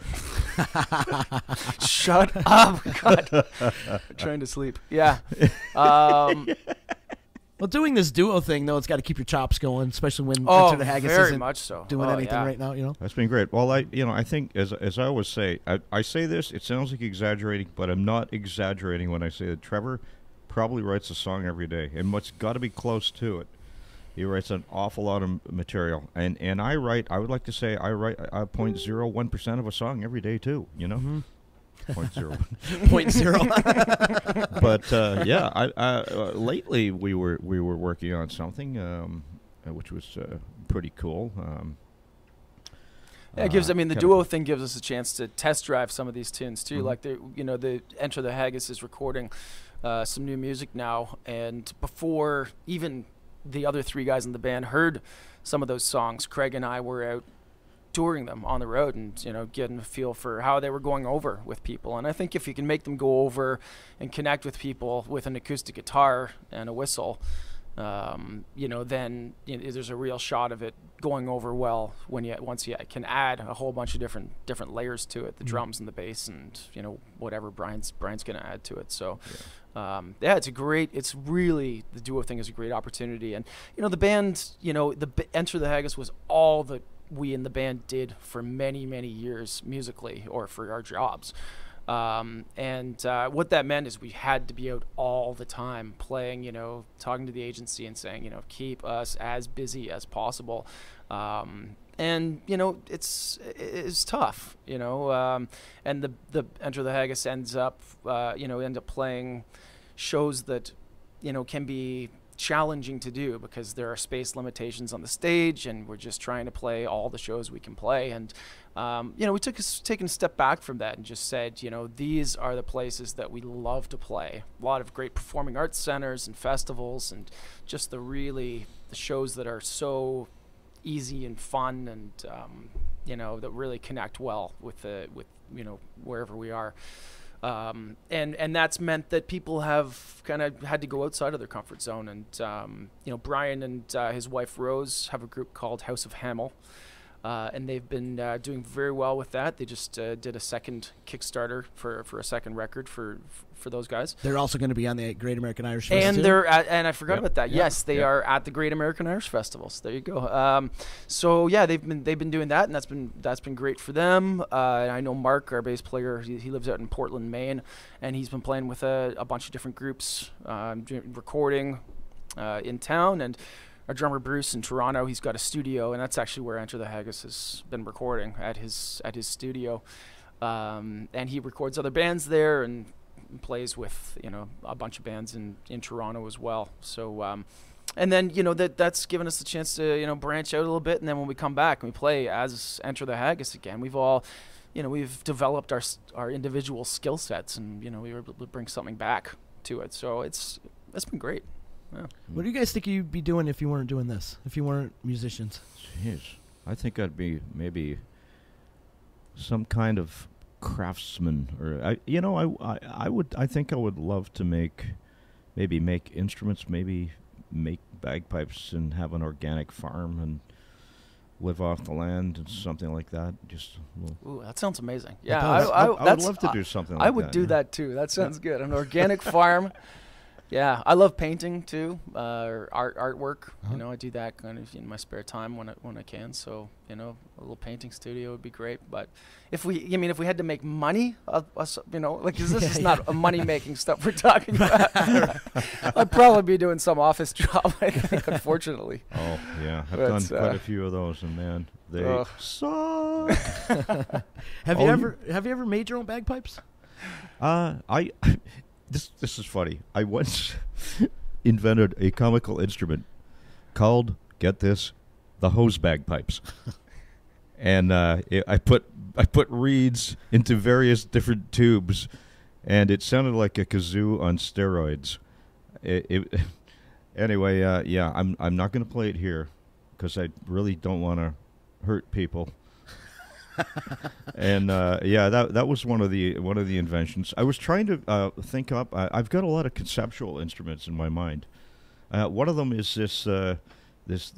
Shut up, God. I'm trying to sleep. Yeah. Well, doing this duo thing, though, it's got to keep your chops going, especially when Enter the Haggis very isn't much so. doing anything right now. That's been great. Well, I think as I always say, I say this. It sounds like exaggerating, but I'm not exaggerating when I say that Trevor probably writes a song every day, and what's got to be close to it. He writes an awful lot of material, and I write. I would like to say I write 0.01% of a song every day too. 0.01. 0.0. But lately we were working on something which was pretty cool. It gives. The duo thing gives us a chance to test drive some of these tunes too. Like the Enter the Haggis is recording some new music now, and before even the other three guys in the band heard some of those songs, Craig and I were out touring them on the road and getting a feel for how they were going over with people. And I think if you can make them go over and connect with people with an acoustic guitar and a whistle, then there's a real shot of it going over well once you can add a whole bunch of different layers to it, the drums and the bass and whatever Brian's going to add to it. So it's really, the duo thing is a great opportunity. And the band, Enter the Haggis was all that we in the band did for many years musically, or for our jobs. What that meant is we had to be out all the time playing, talking to the agency and saying, keep us as busy as possible. It's tough, and the Enter the Haggis ends up playing shows that, can be challenging to do because there are space limitations on the stage, and we're just trying to play all the shows we can play. And we taken a step back from that and just said, these are the places that we love to play. A lot of great performing arts centers and festivals, and just the shows that are so easy and fun, and that really connect well with wherever we are. And that's meant that people have kind of had to go outside of their comfort zone. And, Brian and his wife Rose have a group called House of Hamel. And they've been doing very well with that. They just did a second Kickstarter for a second record for those guys. They're also going to be on the Great American Irish Festival. And they're and I forgot about that. Yep. Yes, they are at the Great American Irish Festival. So there you go. So yeah, they've been doing that, and that's been great for them. I know Mark, our bass player, he lives out in Portland, Maine, and he's been playing with a bunch of different groups, recording in town. And our drummer Bruce in Toronto, he's got a studio, and that's actually where Enter the Haggis has been recording, at his studio. And he records other bands there and plays with a bunch of bands in Toronto as well. So and then that's given us the chance to branch out a little bit, and then when we come back and we play as Enter the Haggis again, we've all we've developed our individual skill sets, and we were able to bring something back to it. So it's been great. Yeah. What do you guys think you'd be doing if you weren't doing this? If you weren't musicians? Jeez, I think I'd be maybe some kind of craftsman, or I think I would love to make instruments, maybe make bagpipes and have an organic farm and live off the land and something like that. Just ooh, that sounds amazing. Yeah, I would love to do something like that. I would do that too. That sounds good. An organic farm. Yeah, I love painting too, or artwork. I do that kind of in my spare time when I can. So a little painting studio would be great. But if we had to make money, because this is not a money making stuff we're talking about. I'd probably be doing some office job, I think, unfortunately. Oh yeah, I've done quite a few of those, and man, they suck. Have you ever made your own bagpipes? This is funny. I once invented a comical instrument called, get this, the hose bagpipes. And I put reeds into various different tubes, and it sounded like a kazoo on steroids. Anyway, I'm not going to play it here because I really don't want to hurt people. And that was one of the inventions. I was trying to think up. I've got a lot of conceptual instruments in my mind. One of them is this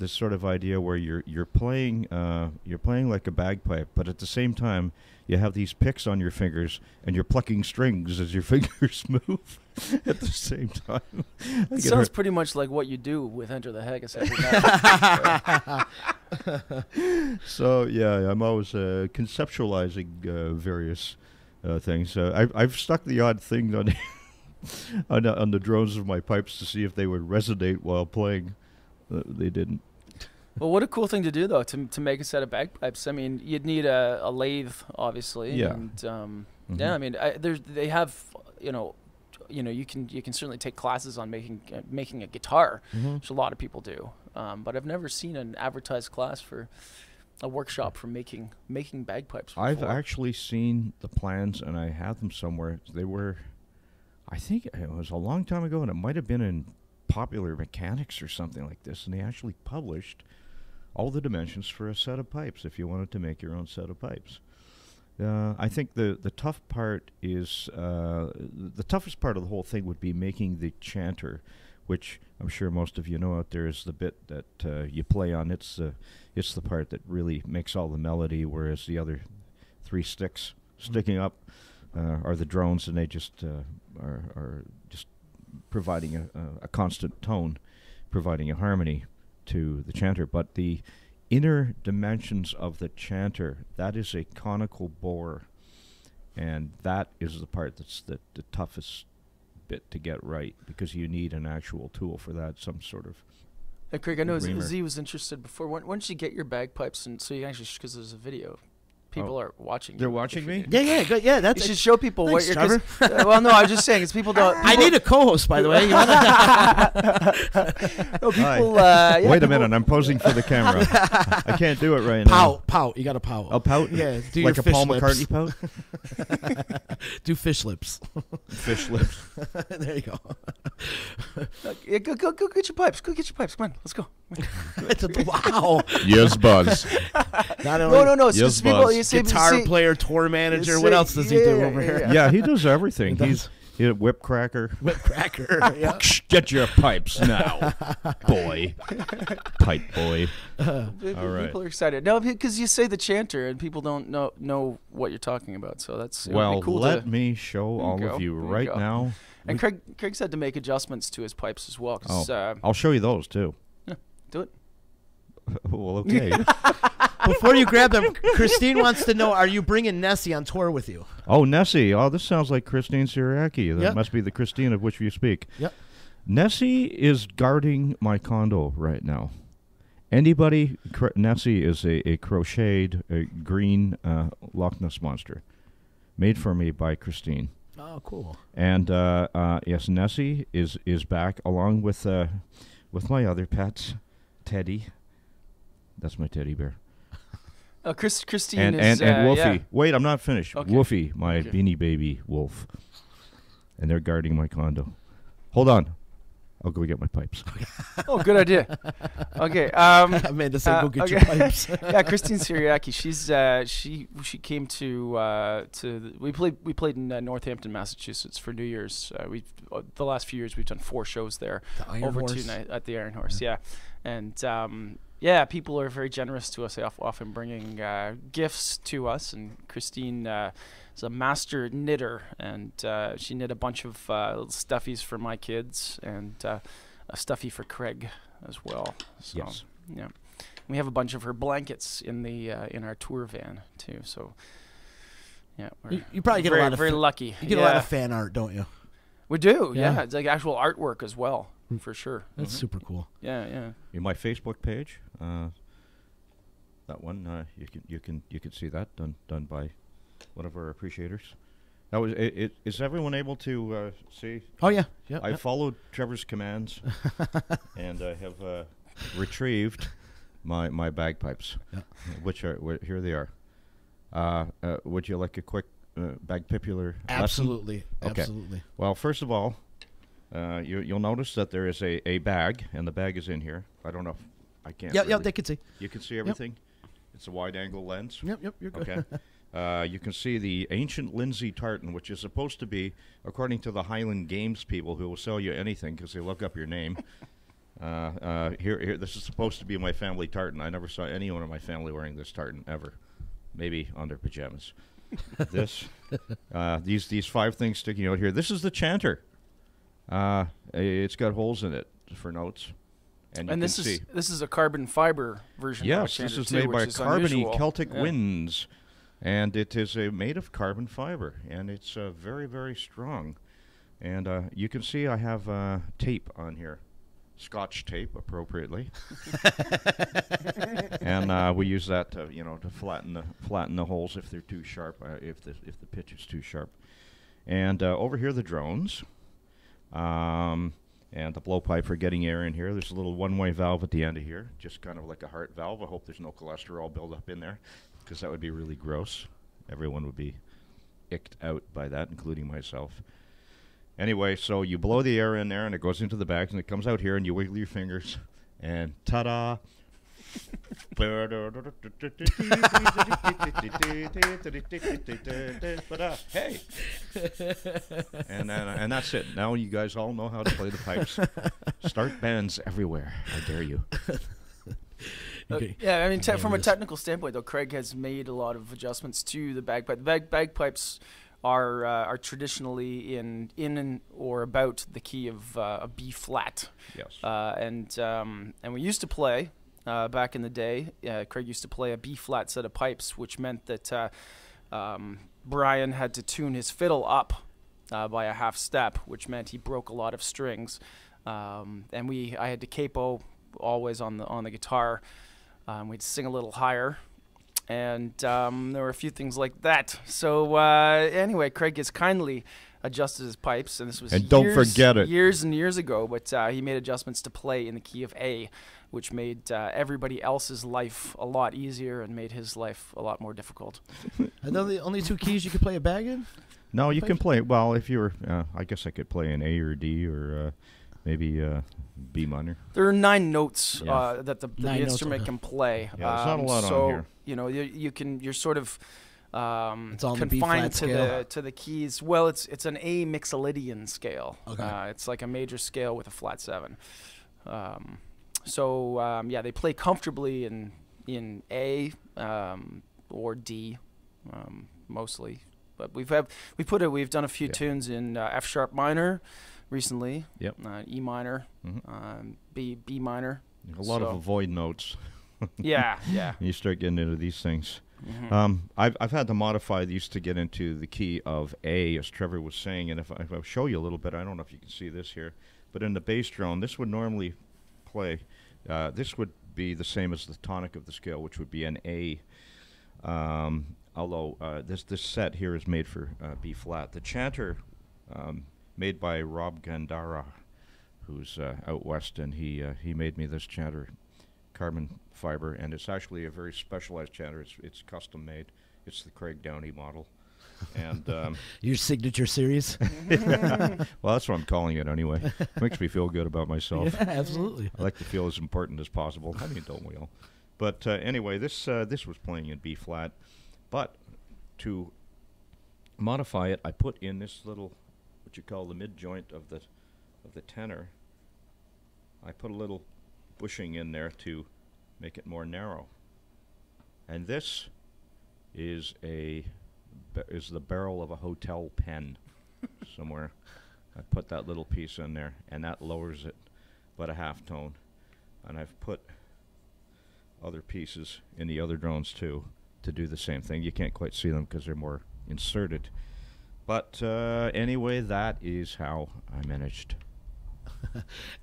sort of idea where you're playing like a bagpipe, but at the same time you have these picks on your fingers and you're plucking strings as your fingers move at the same time. It sounds pretty much like what you do with Enter the Haggis every night. So yeah, I'm always conceptualizing various things. I've stuck the odd thing on the drones of my pipes to see if they would resonate while playing. They didn't. Well, what a cool thing to do, though, to make a set of bagpipes. I mean, you'd need a lathe, obviously. Yeah. And yeah, I mean, they have, you can certainly take classes on making a guitar, which a lot of people do. But I've never seen an advertised class for a workshop for making bagpipes before. I've actually seen the plans, and I have them somewhere. They were, I think it was a long time ago, and it might have been in Popular Mechanics or something like this, and they actually published all the dimensions for a set of pipes if you wanted to make your own set of pipes. I think the tough part is the toughest part of the whole thing would be making the chanter, which I'm sure most of you know out there is the bit that you play on. It's the part that really makes all the melody, whereas the other three sticks sticking up are the drones, and they just are just providing a constant tone, providing a harmony to the chanter. But the inner dimensions of the chanter, that is a conical bore, and that is the part that's the toughest bit to get right, because you need an actual tool for that, some sort of. Hey, Craig, I know reamer. Z was interested before. When did you get your bagpipes? And so you actually, because there's a video People are watching. They're you watching me? Yeah, good. Yeah, that's You should show people Thanks, what you're. Trevor. Well, no, I was just saying, it's people don't. I need a co-host, by the way. You wanna- No, people. Hi. Yeah, Wait a people- minute, I'm posing for the camera. I can't do it right now. pout. You got to pout. I'll pout? Yeah, do Like your a fish Paul lips. McCartney pout? Do fish lips. Fish lips. There you go. Yeah, go get your pipes. Go get your pipes. Come on, let's go. Wow. Yes, Buzz. Not only No. It's Yes, just people. Buzz. You say, guitar player, tour manager. What else does he do over here? Yeah, he does everything. He He's a whip cracker. Whip cracker. Yeah. Get your pipes now, boy. Pipe boy. All right. People are excited. No, because you say the chanter and people don't know what you're talking about. So that's it would Well, be cool let to, me show There you all go. of you There you right go. now. And Craig's had to make adjustments to his pipes as well. 'Cause, I'll show you those too. do it. Well, okay. Before you grab them, Christine wants to know: are you bringing Nessie on tour with you? Oh, Nessie. Oh, this sounds like Christine Siriaki. That Yep. must be the Christine of which you speak. Yep. Nessie is guarding my condo right now. Anybody? Nessie is a crocheted green Loch Ness monster made for me by Christine. Oh, cool. And yes, Nessie is back along with my other pets, Teddy. That's my teddy bear. Christine And is Wolfie. yeah. Wait, I'm not finished. Okay. Wolfie, my Okay. beanie baby wolf. And they're guarding my condo. Hold on. I'll go get my pipes. Oh, good idea. Okay. Amanda said, "Go get your pipes." Yeah, Christine Siriaki. She's she came to we played in Northampton, Massachusetts for New Year's. The last few years we've done 4 shows there. The Iron over Horse. 2 nights at the Iron Horse. Yeah, and yeah, people are very generous to us. They often bringing gifts to us, and Christine is a master knitter, and she knit a bunch of little stuffies for my kids and a stuffy for Craig as well. So, Yes. yeah, we have a bunch of her blankets in the in our tour van too. So yeah, You probably get very, a lot of very fa- lucky. You get a lot of fan art, don't you? We do, Yeah. yeah. It's like actual artwork as well, for sure. That's super cool. Yeah. In my Facebook page, that one you can see that done by one of our appreciators. That was it. Is everyone able to see? Oh yeah. Yep, I yep. followed Trevor's commands, and I have retrieved my bagpipes, which are here they are. Would you like a quick bagpipular lesson? Absolutely. Okay. Absolutely. Well, first of all, you'll notice that there is a bag, and the bag is in here. I don't know if I can't. Yeah, really- they can see. You can see everything. It's a wide-angle lens. Yep, you're good. Okay. You can see the ancient Lindsay tartan, which is supposed to be, according to the Highland Games people who will sell you anything because they look up your name. Here, this is supposed to be my family tartan. I never saw anyone in my family wearing this tartan ever. Maybe on their pajamas. These 5 things sticking out here. This is the chanter. It's got holes in it for notes. And you this can is see. this is a carbon fiber version. Yes, of a this chanter is too, made which by is Carbony unusual. Celtic Yeah. Winds, and it is made of carbon fiber, and it's very, very strong. And you can see I have tape on here, Scotch tape, appropriately, and we use that to flatten the holes if they're too sharp, if the pitch is too sharp. And over here the drones. And the blowpipe for getting air in here. There's a little one-way valve at the end of here, just kind of like a heart valve. I hope there's no cholesterol buildup in there, because that would be really gross. Everyone would be icked out by that, including myself. Anyway, so you blow the air in there, and it goes into the bags, and it comes out here, and you wiggle your fingers, and ta-da! Hey! And that's it. Now you guys all know how to play the pipes. Start bands everywhere. I dare you. Yeah, I mean, from a technical standpoint, though, Craig has made a lot of adjustments to the bagpipe. The bagpipes are traditionally in or about the key of a B flat. Yes. And we used to play back in the day. Craig used to play a B flat set of pipes, which meant that Brian had to tune his fiddle up by a half step, which meant he broke a lot of strings. And I had to capo always on the guitar. We'd sing a little higher, And there were a few things like that. So anyway, Craig has kindly adjusted his pipes, and this was And don't forget it. years and years ago, but he made adjustments to play in the key of A, which made everybody else's life a lot easier and made his life a lot more difficult. Are those the only two keys you can play a bag in? No, you can play. Well, if you were, I guess I could play an A or D or maybe B minor. There are 9 notes Yeah. that the 9 notes, instrument okay. can play. Yeah, there's not a lot on so, here. you know, you're sort of It's all in the B confined flat to scale. the keys. Well, it's an A Mixolydian scale. Okay. It's like a major scale with a flat 7. So they play comfortably in A or D mostly. But we've done a few tunes in F sharp minor recently. Yep. E minor, B minor. A lot of So- avoid notes. Yeah. You start getting into these things. Mhm. I've had to modify these to get into the key of A, as Trevor was saying, and if I show you a little bit, I don't know if you can see this here, but in the bass drone, this would normally play. This would be the same as the tonic of the scale, which would be an A. Although this set here is made for B flat. The chanter, made by Rob Gandara, who's out west, and he made me this chanter, carbon fiber, and it's actually a very specialized chanter. It's custom made. It's the Craig Downey model, and Your signature series? well, that's what I'm calling it anyway. Makes me feel good about myself. Yeah, absolutely. I like to feel as important as possible. I mean, don't we all? But anyway, this was playing in B flat, but to modify it, I put in this little, what you call the mid joint of the tenor. I put a little bushing in there to make it more narrow, and this is the barrel of a hotel pen somewhere. I put that little piece in there, and that lowers it but a half tone. And I've put other pieces in the other drones too to do the same thing. You can't quite see them because they're more inserted. But anyway, that is how I managed.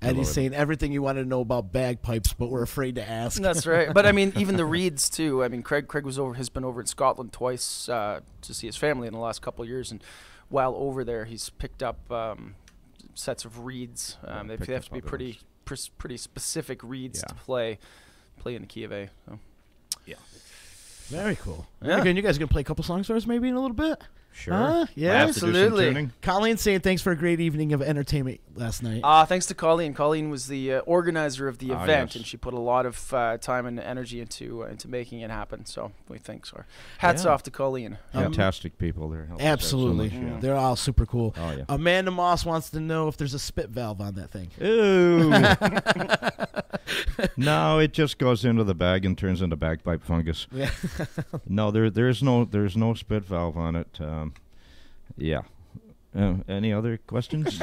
And he's saying everything you want to know about bagpipes, but we're afraid to ask. That's right. But I mean, even the reeds too. I mean, Craig has been over in Scotland twice to see his family in the last couple of years, and while over there, he's picked up sets of reeds. They have to be pretty specific reeds to play in the key of A. So. Yeah. Very cool. Yeah. Again, you guys gonna play a couple songs for us maybe in a little bit? Sure. Yeah, I have to do some absolutely. tuning. Colleen saying thanks for a great evening of entertainment last night. Thanks to Colleen. Colleen was the organizer of the event, yes. and she put a lot of time and energy into making it happen. So we thanks her. Hats off to Colleen. Fantastic people there. Helped us out so Absolutely. much, yeah. They're all super cool. Oh, yeah. Amanda Moss wants to know if there's a spit valve on that thing. Ooh. No, it just goes into the bag and turns into bagpipe fungus. Yeah. No, there's no spit valve on it. Yeah. Any other questions?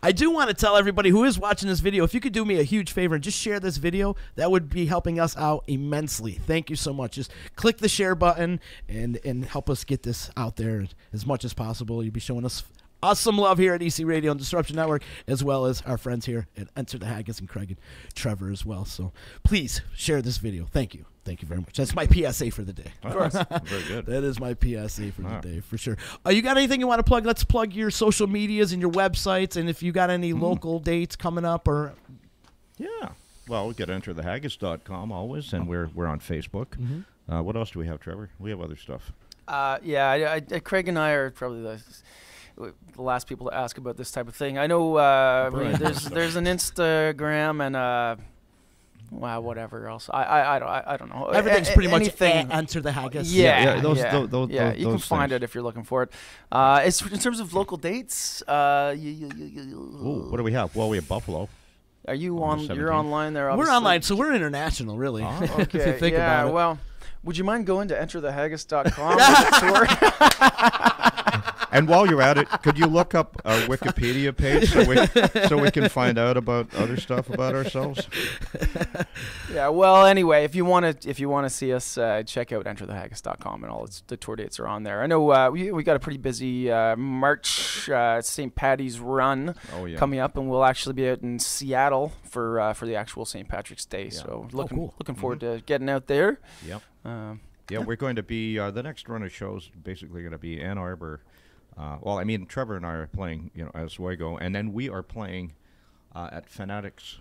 I do want to tell everybody who is watching this video, if you could do me a huge favor and just share this video, that would be helping us out immensely. Thank you so much. Just click the share button and help us get this out there as much as possible. You'll be showing us some love here at EC Radio and Disruption Network, as well as our friends here at Enter the Haggis and Craig and Trevor as well. So please share this video. Thank you. Thank you very much. That's my PSA for the day. Of course. Very good. That is my PSA for the day, for sure. You got anything you want to plug? Let's plug your social medias and your websites, and if you got any local dates coming up or... Yeah. Well, we got enterthehaggis.com always, and we're on Facebook. Mm-hmm. What else do we have, Trevor? We have other stuff. Craig and I are probably the last people to ask about this type of thing. I know there's an Instagram and whatever else. I don't know. Everything's pretty much anything. Enter the Haggis. Yeah, those you can find things. it if you're looking for it. In terms of local dates, Ooh, what do we have? Well, we have Buffalo. Are you On on? the You're 17th. online there. We're Obviously. online, so we're international, really. Oh, if you Okay. think Yeah. about it. Well, would you mind going to enterthehaggis.com? And while you're at it, could you look up our Wikipedia page so we can find out about other stuff about ourselves? Yeah. Well, anyway, if you want to see us, check out enterthehaggis.com, and all the tour dates are on there. I know we got a pretty busy March St. Patty's run coming up, and we'll actually be out in Seattle for the actual St. Patrick's Day. Yeah. So looking forward to getting out there. Yep. Yeah, we're going to be the next run of shows. Basically, going to be Ann Arbor. Trevor and I are playing, Oswego, and then we are playing at Fanatics.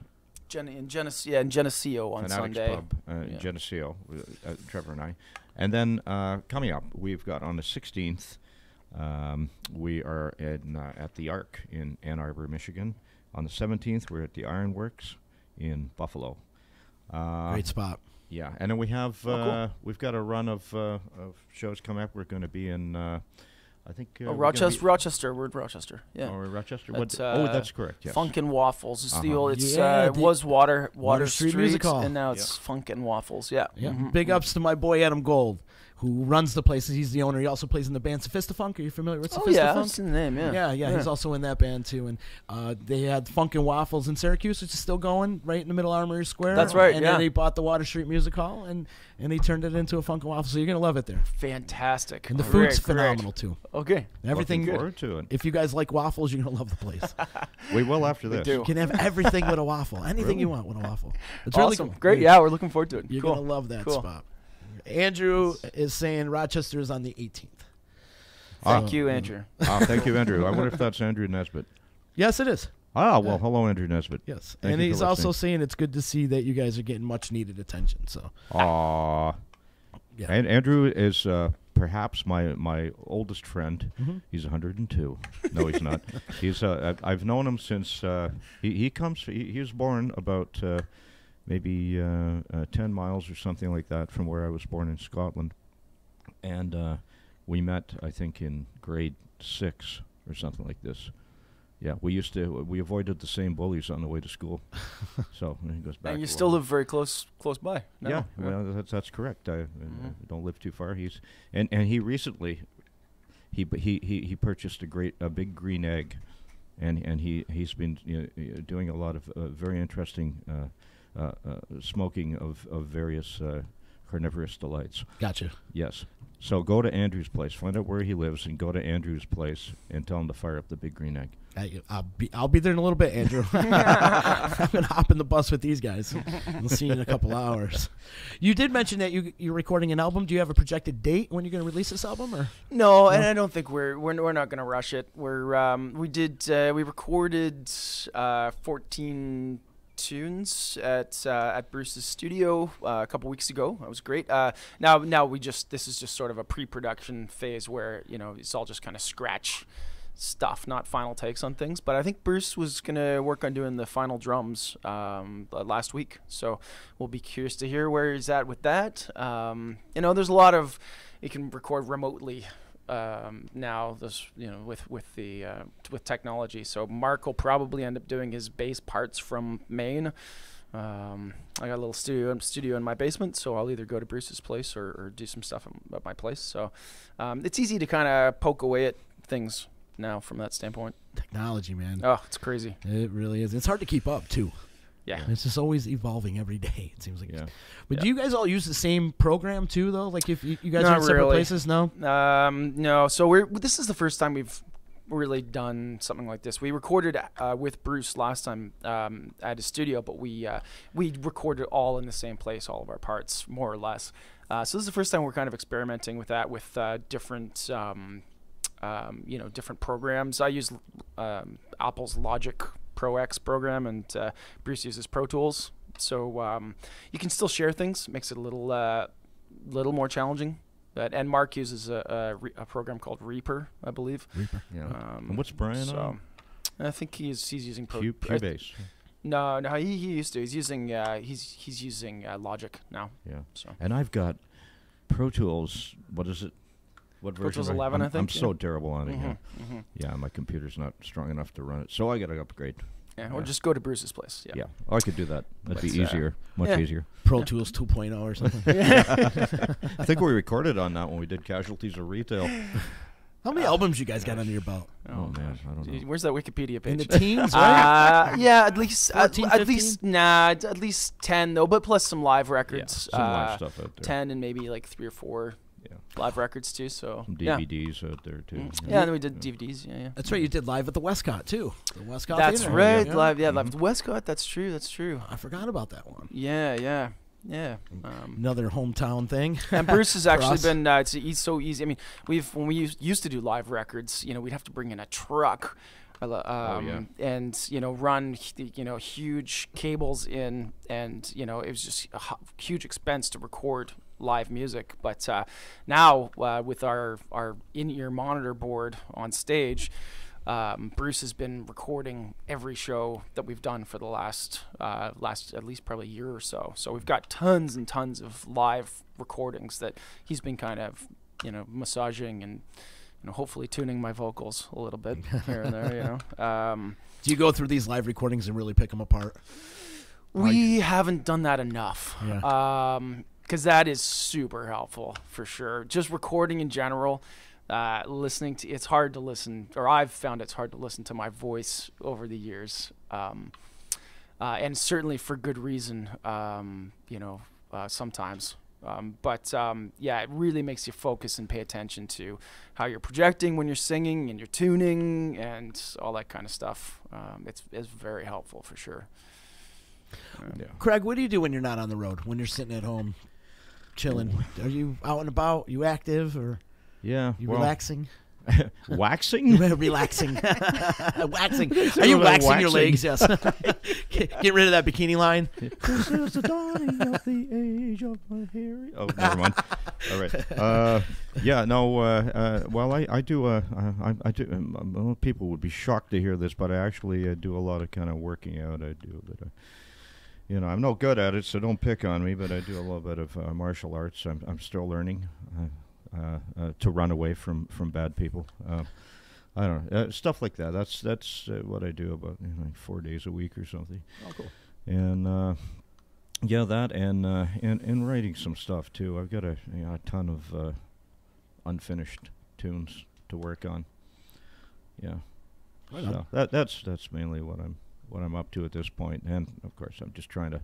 In Geneseo on Fanatics Sunday. Pub, Geneseo, Trevor and I. And then coming up, we've got on the 16th, we are at the Arc in Ann Arbor, Michigan. On the 17th, we're at the Ironworks in Buffalo. Great spot. Yeah, and then we have we've got a run of shows coming up. We're going to be in I think Rochester. We're in Rochester. Yeah. Or Rochester. That's correct. Yes. Funk and Waffles. It's the old. It was Water Street Music Hall, and now it's Funk and Waffles. Yeah. Yeah. Big ups to my boy Adam Gold, who runs the place. He's the owner. He also plays in the band Sophistafunk. Are you familiar with Sophistafunk? Yeah, I've seen the name. Yeah. Yeah. He's also in that band too. And they had Funk and Waffles in Syracuse, which is still going right in the middle of Armory Square. That's right. And then they bought the Water Street Music Hall, and he turned it into a Funk and Waffles. So you're gonna love it there. Fantastic. And the food's phenomenal too. Okay. Everything. Looking forward to it. If you guys like waffles, you're gonna love the place. We will after this. You can have everything with a waffle. Anything you want with a waffle. It's awesome. Really cool. Great. Yeah, we're looking forward to it. You're gonna love that spot. Andrew is saying Rochester is on the 18th. Thank you, Andrew. Thank you, Andrew. I wonder if that's Andrew Nesbitt. Yes, it is. Hello, Andrew Nesbitt. Yes, and he's also saying it's good to see that you guys are getting much needed attention. So. Yeah. And Andrew is perhaps my oldest friend. Mm-hmm. He's 102. No, he's not. He's I've known him since he was born about maybe 10 miles or something like that from where I was born in Scotland, and we met I think in grade 6 or something like this. Yeah, we avoided the same bullies on the way to school. So he goes back. And you still live very close by. No? Yeah, well, that's correct. I don't live too far. And he recently he purchased a big green egg, and he's been doing a lot of very interesting smoking of various carnivorous delights. Gotcha. Yes. So go to Andrew's place, find out where he lives, and go to Andrew's place and tell him to fire up the big green egg. I'll be there in a little bit, Andrew. I'm gonna hop in the bus with these guys. We'll see you in a couple hours. You did mention that you're recording an album. Do you have a projected date when you're gonna release this album? Or no, and I don't think we're not gonna rush it. We recorded 14 tunes at Bruce's studio a couple weeks ago. That was great. Now this is just sort of a pre-production phase where it's all just kind of scratch stuff, not final takes on things. But I think Bruce was gonna work on doing the final drums last week, so we'll be curious to hear where he's at with that. There's a lot of you can record remotely now. This with technology. So Mark will probably end up doing his bass parts from Maine. I got a little studio in my basement, so I'll either go to Bruce's place or do some stuff at my place. So it's easy to kind of poke away at things now from that standpoint. Technology, man. Oh, it's crazy. It really is. It's hard to keep up too. Yeah. It's just always evolving every day, it seems like. Yeah. But do you guys all use the same program too, though? Like if you guys are in separate places? No? No. So this is the first time we've really done something like this. We recorded with Bruce last time at his studio, but we recorded all in the same place, all of our parts, more or less. So this is the first time we're kind of experimenting with that, with different different programs. I use Apple's Logic Pro X program, and Bruce uses Pro Tools. So you can still share things. Makes it a little more challenging. And Mark uses a program called Reaper, I believe. Reaper. Yeah. And what's Brian on? I think he's using Cubase. No, he used to. He's using he's using Logic now. Yeah. So. And I've got Pro Tools. What is it? What version? Pro Tools 11, I think. I'm so terrible on it. Yeah, my computer's not strong enough to run it, so I got to upgrade. Yeah, or just go to Bruce's place. Yeah. I could do that. That'd be easier, much easier. Pro Tools 2.0 or something. I think we recorded on that when we did Casualties of Retail. How many albums you guys got under your belt? Oh man, I don't know. Where's that Wikipedia page? In the teens, right? Yeah, at least 14, at least at least 10 though, but plus some live records. Some live stuff out there. 10 and maybe like 3 or 4 live records too. So some DVDs out there too. Yeah, and then we did DVDs. Yeah. That's right. You did live at the Westcott too. The Westcott. That's Theater. right. Yeah. Live. Yeah, live at the Westcott. That's true. I forgot about that one. Yeah. Another hometown thing. And Bruce has actually us. been it's so easy. I mean, when we used to do live records, we'd have to bring in a truck, and run huge cables in, and it was just a huge expense to record live music. But now with our in-ear monitor board on stage, Bruce has been recording every show that we've done for the last at least probably a year or so. So we've got tons and tons of live recordings that he's been kind of massaging and hopefully tuning my vocals a little bit here and there. Do you go through these live recordings and really pick them apart? We haven't done that enough. Yeah. Because that is super helpful for sure. Just recording in general. Listening to it's hard to listen, or I've found it's hard to listen to my voice over the years, and certainly for good reason. Sometimes, but it really makes you focus and pay attention to how you're projecting when you're singing and you're tuning and all that kind of stuff. It's very helpful for sure. Craig, what do you do when you're not on the road? When you're sitting at home, chilling? Are you out and about? You active or? Yeah. You relaxing? Waxing? Relaxing. Waxing. Are you waxing your legs? Yes. Get rid of that bikini line. This is the dawning of the age of my hairy. Oh, never mind. All right. Well, I do. I do. People would be shocked to hear this, but I actually do a lot of kind of working out. I do a bit of. I'm no good at it, so don't pick on me. But I do a little bit of martial arts. I'm still learning. To run away from bad people. I don't know, stuff like that. That's what I do about 4 days a week or something. Oh, cool. And that and writing some stuff too. I've got a ton of unfinished tunes to work on. Yeah, right so that's mainly what I'm up to at this point. And of course, I'm just trying to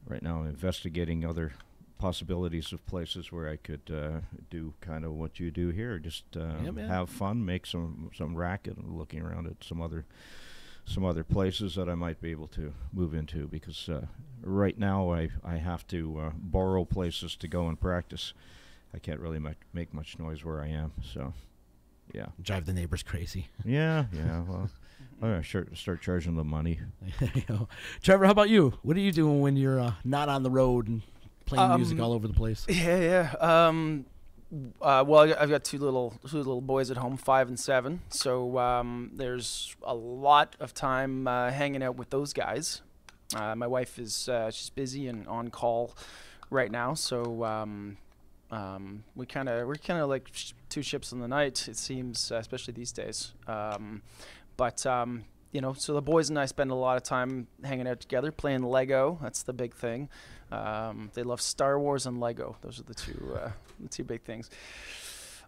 right now I'm investigating other possibilities of places where I could do kind of what you do here, just have fun, make some racket, and looking around at some other places that I might be able to move into, because right now I have to borrow places to go and practice. I can't really make much noise where I am, so yeah. Drive the neighbors crazy. Yeah, well, I start charging them money. Trevor, how about you? What are you doing when you're not on the road and playing music all over the place? Yeah. Well, I've got two little boys at home, 5 and 7. So there's a lot of time hanging out with those guys. My wife is she's busy and on call right now, so we're kind of like two ships in the night, it seems, especially these days. So the boys and I spend a lot of time hanging out together, playing Lego. That's the big thing. They love Star Wars and Lego. Those are the two big things.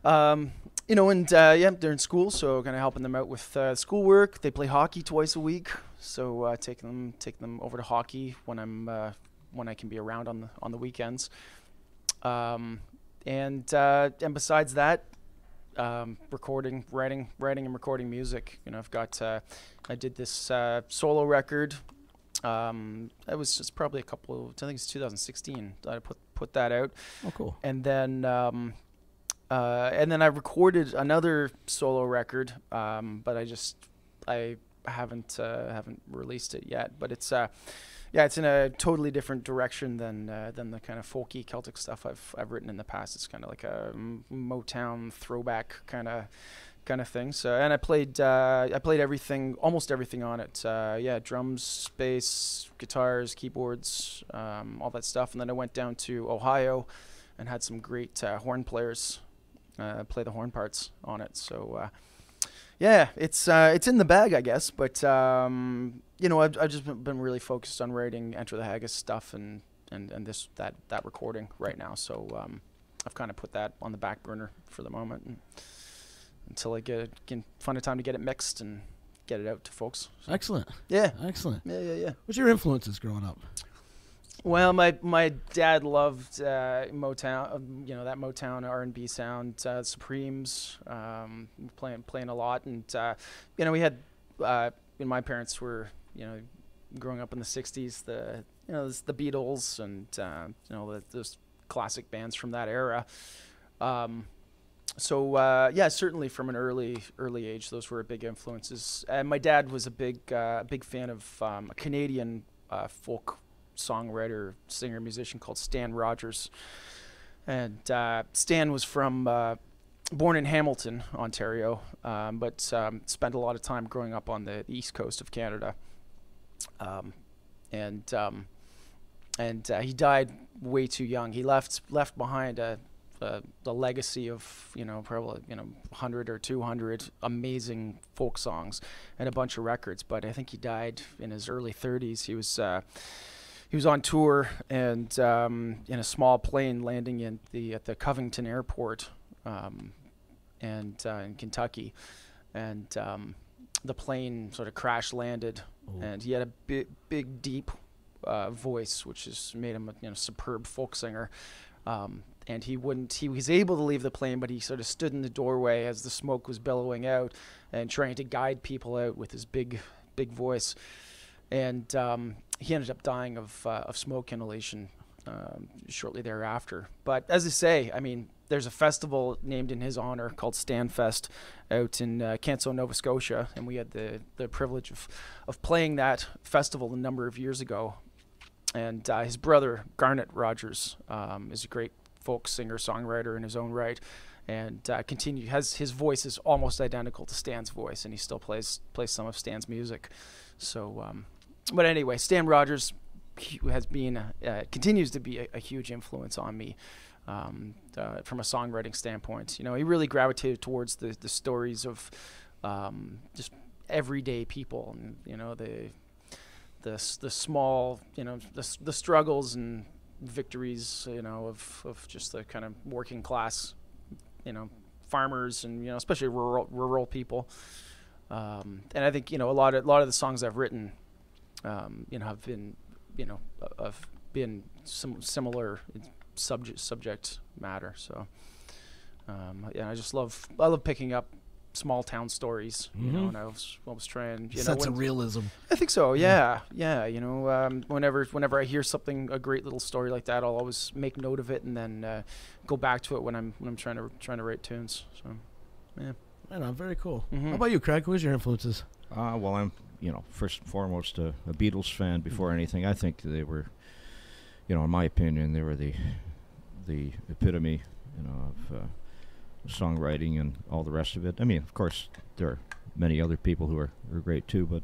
They're in school, so kind of helping them out with schoolwork. They play hockey twice a week, so taking them over to hockey when I can be around on the weekends. And besides that, recording, writing and recording music. I've got I did this solo record. It was just probably I think it's 2016 that I put that out. Oh, cool. And then I recorded another solo record, but I haven't released it yet. But it's it's in a totally different direction than the kind of folky Celtic stuff I've written in the past. It's kind of like a Motown throwback kind of thing. So, and I played almost everything on it. Drums, bass, guitars, keyboards, all that stuff. And then I went down to Ohio and had some great horn players play the horn parts on it. So it's in the bag, I guess. But I've just been really focused on writing Enter the Haggis stuff and that recording right now. So I've kind of put that on the back burner for the moment, and until I can find a time to get it mixed and get it out to folks. So. Excellent. Yeah. Excellent. Yeah. What's your influences growing up? Well, my dad loved Motown, that Motown R&B sound, Supremes, playing a lot, and we had, my parents were, growing up in the '60s, the Beatles and those classic bands from that era. Certainly from an early age, those were big influences. And my dad was a big fan of a Canadian folk songwriter, singer, musician called Stan Rogers. And Stan was born in Hamilton, Ontario, but spent a lot of time growing up on the east coast of Canada. And he died way too young. He left behind the legacy of probably 100 or 200 amazing folk songs and a bunch of records. But I think he died in his early 30s. He was on tour and in a small plane landing at the Covington Airport in Kentucky, and the plane sort of crash landed. Ooh. And he had a big deep voice, which has made him a superb folk singer. And he was able to leave the plane, but he sort of stood in the doorway as the smoke was billowing out and trying to guide people out with his big voice. And he ended up dying of smoke inhalation shortly thereafter. But as I say, I mean, there's a festival named in his honor called Stanfest out in Canso, Nova Scotia, and we had the privilege of playing that festival a number of years ago. And his brother, Garnet Rogers, is a great folk singer songwriter in his own right, and his voice is almost identical to Stan's voice, and he still plays some of Stan's music. So but anyway, Stan Rogers continues to be a huge influence on me from a songwriting standpoint. He really gravitated towards the stories of just everyday people, and the small, the struggles and victories, of just the kind of working class, farmers and, especially rural people. And I think, a lot of the songs I've written, have been, have been some similar subject matter. So, I love picking up small town stories, and I was trying, sense of realism. I think so. Yeah. Whenever I hear a great little story like that, I'll always make note of it and then go back to it when I'm trying to write tunes. So, yeah. Right on, very cool. Mm-hmm. How about you, Craig? Who's your influences? Well, I'm first and foremost a Beatles fan before anything. I think they were, in my opinion, they were the epitome, of songwriting and all the rest of it. I mean, of course, there are many other people who are great too, but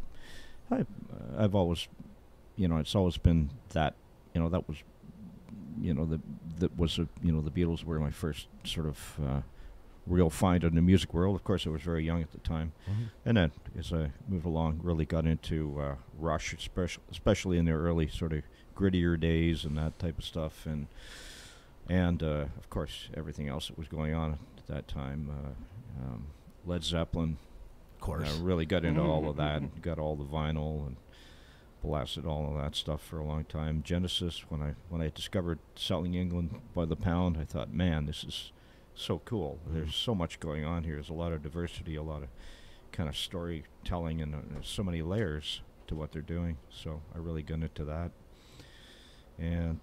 I've always, it's always been that, that was, the Beatles were my first sort of real find in the music world. Of course, I was very young at the time, and then as I moved along, really got into Rush, especially in their early sort of grittier days and that type of stuff, and of course everything else that was going on at that time. Led Zeppelin, of course, really got into all of that, and got all the vinyl and blasted all of that stuff for a long time. Genesis, when I discovered Selling England by the Pound, I thought, man, this is so cool. There's so much going on here. There's a lot of diversity, a lot of kind of storytelling, and there's so many layers to what they're doing. So I really got into that. And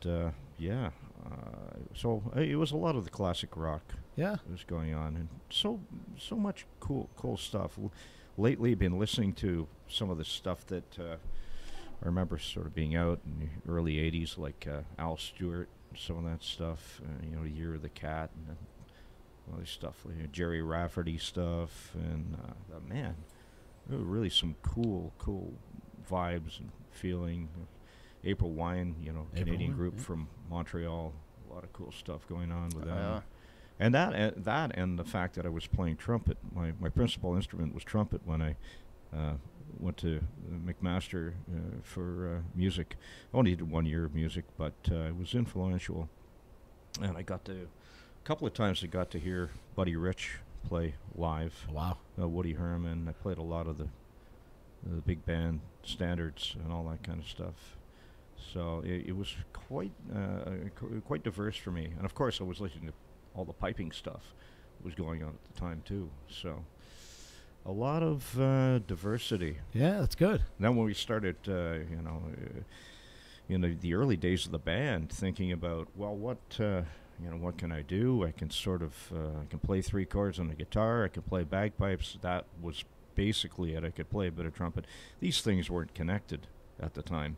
so it was a lot of the classic rock that was going on, and so much cool stuff. Lately, been listening to some of the stuff that I remember sort of being out in the early '80s, like Al Stewart, some of that stuff. Year of the Cat, and other stuff, like Jerry Rafferty stuff, and man, really some cool vibes and feeling. April Wine, Canadian group from Montreal, a lot of cool stuff going on with them. And that and the fact that I was playing trumpet. My principal instrument was trumpet when I went to McMaster for music. I only did 1 year of music, but it was influential. And I got to couple of times I got to hear Buddy Rich play live. Wow. Woody Herman. I played a lot of the big band standards and all that kind of stuff. So it was quite diverse for me. And of course, I was listening to all the piping stuff that was going on at the time too. So a lot of diversity. Yeah, that's good. And then when we started, in the early days of the band, thinking about, well, what can I do? I can sort of I can play 3 chords on the guitar. I can play bagpipes. That was basically it. I could play a bit of trumpet. These things weren't connected at the time.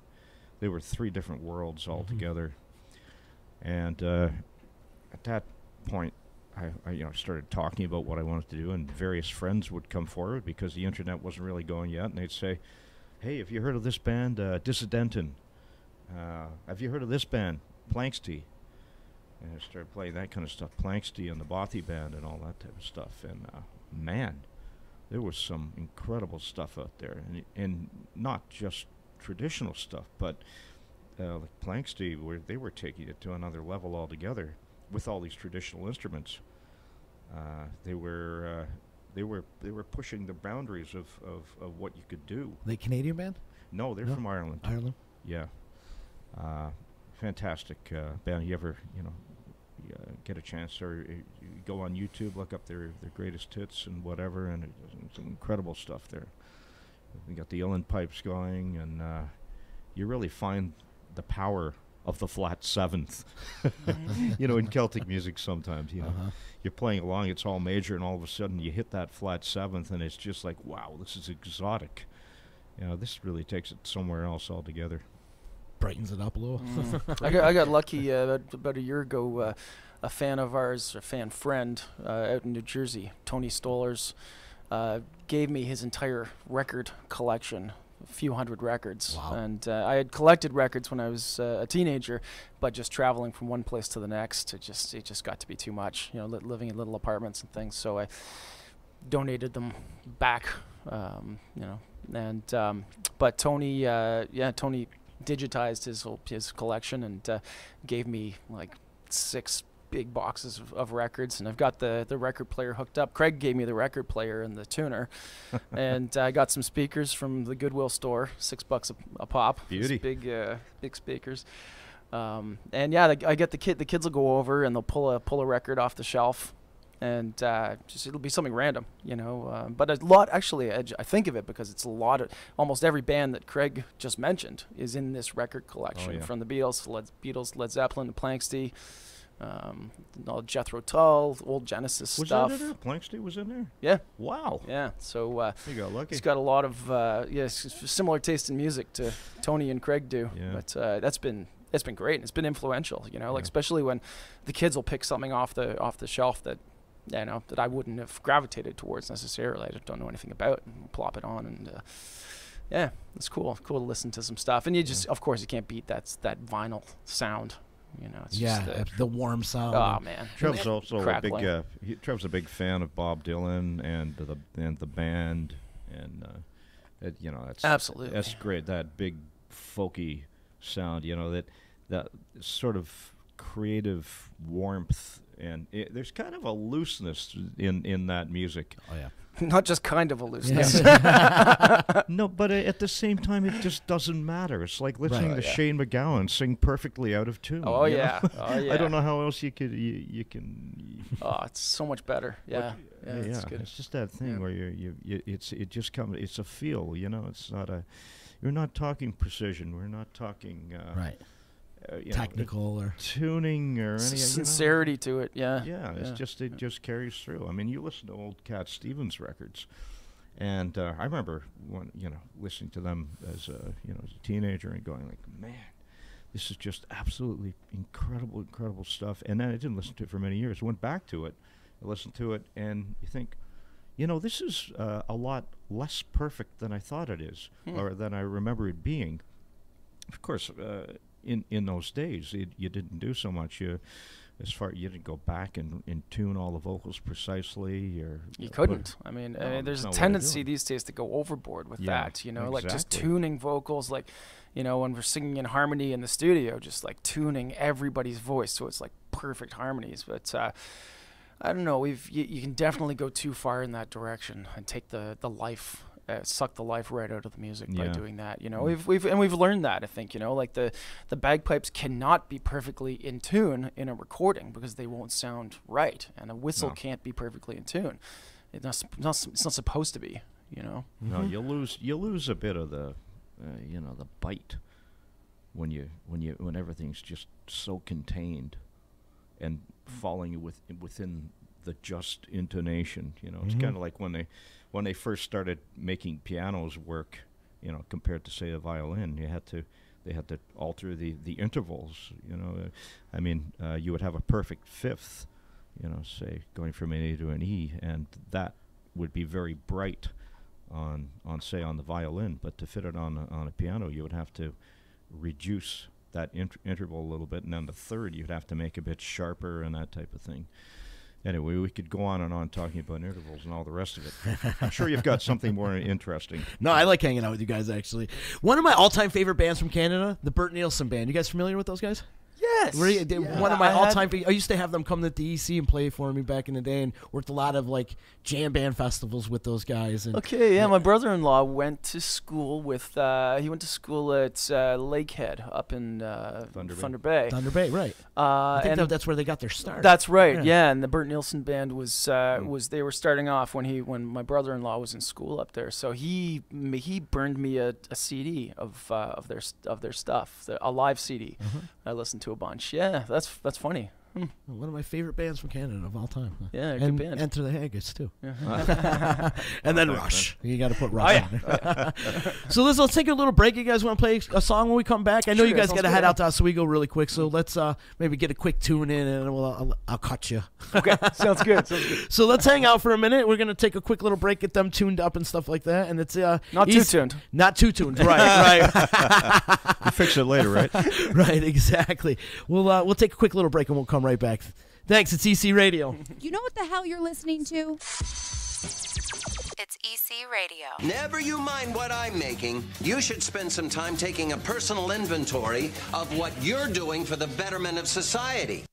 They were 3 different worlds altogether. And at that point, I started talking about what I wanted to do, and various friends would come forward because the internet wasn't really going yet, and they'd say, "Hey, have you heard of this band, Dissidentin? Have you heard of this band, Planxty?" And I started playing that kind of stuff, Planxty and the Bothy Band and all that type of stuff. And man, there was some incredible stuff out there, and not just traditional stuff, but like Planxty, where they were taking it to another level altogether with all these traditional instruments. They were pushing the boundaries of what you could do. They Canadian band? No, they're from Ireland. Ireland? Yeah. Fantastic band. You ever, get a chance, or you go on YouTube, look up their greatest hits and whatever, and it's some incredible stuff there. We got the uilleann pipes going, and you really find the power of the flat seventh. In Celtic music sometimes, you're playing along, it's all major, and all of a sudden you hit that flat seventh, and it's just like, wow, this is exotic. This really takes it somewhere else altogether. Brightens it up a little. I got lucky about a year ago. A fan of ours, a fan friend out in New Jersey, Tony Stollers, gave me his entire record collection, a few hundred records. Wow. And I had collected records when I was a teenager, but just traveling from one place to the next, it just got to be too much. Living in little apartments and things. So I donated them back. But Tony, Tony digitized his collection and gave me like 6 big boxes of records, and I've got the record player hooked up. Craig gave me the record player and the tuner, and I got some speakers from the Goodwill store, $6 a pop. Beauty. Big speakers. And yeah, I get the kids will go over and they'll pull a record off the shelf, and it'll be something random, but a lot, actually, I think of it because it's a lot of, almost every band that Craig just mentioned is in this record collection, from the Beatles, Led Zeppelin, to Planxty, all Jethro Tull, old Genesis stuff. Was that in there? Planxty was in there? Yeah. Wow. Yeah. So you got lucky. He's got a lot of similar taste in music to Tony and Craig do. Yeah. But that's been great, and it's been influential. Like especially when the kids will pick something off the shelf that that I wouldn't have gravitated towards necessarily. I just don't know anything about, and plop it on, and it's cool to listen to some stuff. And you just, of course, you can't beat that vinyl sound. It's just the warm sound. Oh man, Trev's also Trev's a big fan of Bob Dylan and the band, and that's absolutely, that's great. That big folky sound, that sort of creative warmth, and there's kind of a looseness in that music. Oh yeah. Not just kind of a looseness. No, but at the same time, it just doesn't matter. It's like listening to Shane MacGowan sing perfectly out of tune. Oh yeah. Oh yeah. I don't know how else you can. Oh, it's so much better. Yeah. It's good. It's just that thing where it just comes. It's a feel. It's not a. You're not talking precision. We're not talking. Right. Technical or tuning or anything. Sincerity to it, yeah. It's just it just carries through. I mean, you listen to old Cat Stevens records, and I remember when listening to them as a teenager and going like, man, this is just absolutely incredible stuff. And then I didn't listen to it for many years. Went back to it, I listened to it, and you think, this is a lot less perfect than I thought it is, or than I remember it being. Of course. In those days, you didn't do so much. You didn't go back and tune all the vocals precisely. Or you couldn't. I mean, there's a tendency these days to go overboard with that. Like just tuning vocals, like when we're singing in harmony in the studio, just like tuning everybody's voice, so it's like perfect harmonies, but I don't know. You can definitely go too far in that direction and take the life. Suck the life right out of the music by doing that. You know, we've learned that. I think, you know, like the bagpipes cannot be perfectly in tune in a recording because they won't sound right, and a whistle can't be perfectly in tune. It's not supposed to be. You know. No, you lose a bit of the, the bite when everything's just so contained and falling within the just intonation. You know, it's kind of like when they first started making pianos work, you know, compared to say a violin, they had to alter the intervals. You know, I mean, you would have a perfect fifth, you know, say going from an A to an E, and that would be very bright on the violin, but to fit it on a piano, you would have to reduce that interval a little bit, and then the third you'd have to make a bit sharper and that type of thing. Anyway, we could go on and on talking about intervals and all the rest of it. I'm sure you've got something more interesting. No, I like hanging out with you guys, actually. One of my all-time favorite bands from Canada, the Bert Nielsen Band. You guys familiar with those guys? Yes. One of my all-time. I used to have them come to the EC and play for me back in the day, and worked a lot of like jam band festivals with those guys. And my brother-in-law went to school with. He went to school at Lakehead up in Thunder Bay. Thunder Bay, right? I think that's where they got their start. That's right. Yeah, and the Bert Nielsen Band was they were starting off when my brother-in-law was in school up there. So he burned me a CD of their stuff, a live CD. I listened to a bunch. Yeah, that's funny. One of my favorite bands from Canada of all time. Yeah, good band. Enter the Haggis too. And then Rush. You got to put Rush. So let's take a little break. You guys want to play a song when we come back? I know you guys got to head out to Oswego really quick, so let's maybe get a quick tune in, and I'll cut you. Okay, sounds good. So let's hang out for a minute. We're gonna take a quick little break, get them tuned up and stuff like that, and it's not too tuned. Not too tuned. Right. You fix it later, right? Right. Exactly. We'll take a quick little break and we'll come right back. Thanks. It's EC Radio. You know what the hell you're listening to? It's EC Radio. Never you mind what I'm making. You should spend some time taking a personal inventory of what you're doing for the betterment of society.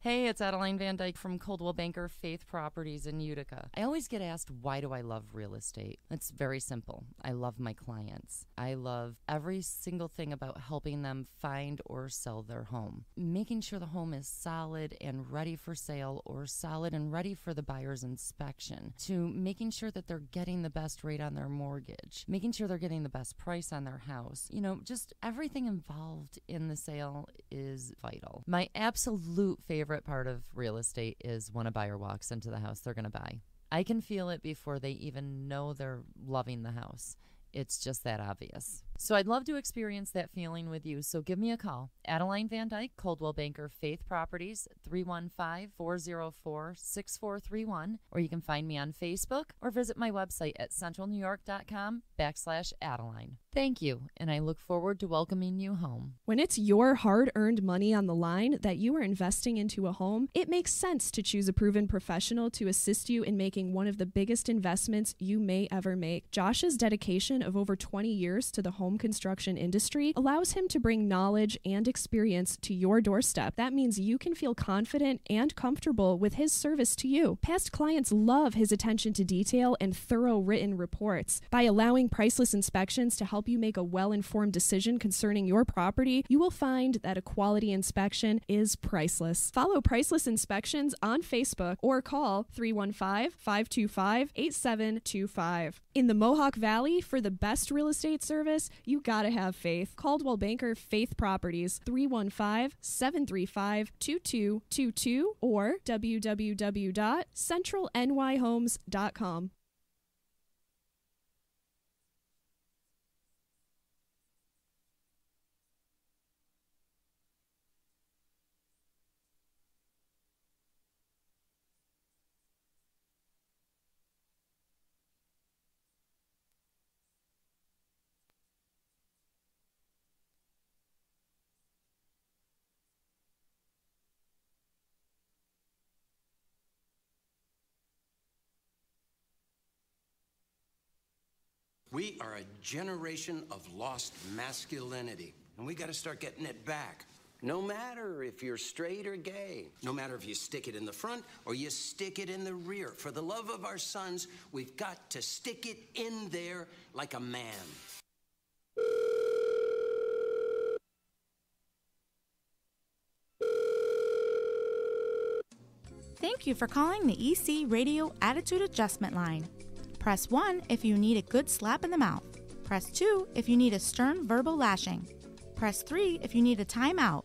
Hey, it's Adeline Van Dyke from Coldwell Banker Faith Properties in Utica. I always get asked, why do I love real estate? It's very simple. I love my clients. I love every single thing about helping them find or sell their home. Making sure the home is solid and ready for sale, or solid and ready for the buyer's inspection, to making sure that they're getting the best rate on their mortgage, making sure they're getting the best price on their house. You know, just everything involved in the sale is vital. My absolute favorite part of real estate is when a buyer walks into the house they're going to buy. I can feel it before they even know they're loving the house. It's just that obvious. So I'd love to experience that feeling with you. So give me a call. Adeline Van Dyke, Coldwell Banker Faith Properties, 315-404-6431. Or you can find me on Facebook or visit my website at centralnewyork.com/Adeline. Thank you, and I look forward to welcoming you home. When it's your hard-earned money on the line that you are investing into a home, it makes sense to choose a proven professional to assist you in making one of the biggest investments you may ever make. Josh's dedication of over 20 years to the home construction industry allows him to bring knowledge and experience to your doorstep. That means you can feel confident and comfortable with his service to you. Past clients love his attention to detail and thorough written reports. By allowing priceless inspections to help you make a well-informed decision concerning your property, you will find that a quality inspection is priceless. Follow Priceless Inspections on Facebook or call 315-525-8725. In the Mohawk Valley, for the best real estate service, you gotta have faith. Coldwell Banker Faith Properties, 315-735-2222 or www.centralnyhomes.com. We are a generation of lost masculinity, and we got to start getting it back. No matter if you're straight or gay, no matter if you stick it in the front or you stick it in the rear. For the love of our sons, we've got to stick it in there like a man. Thank you for calling the EC Radio Attitude Adjustment Line. Press 1 if you need a good slap in the mouth. Press 2 if you need a stern verbal lashing. Press 3 if you need a timeout.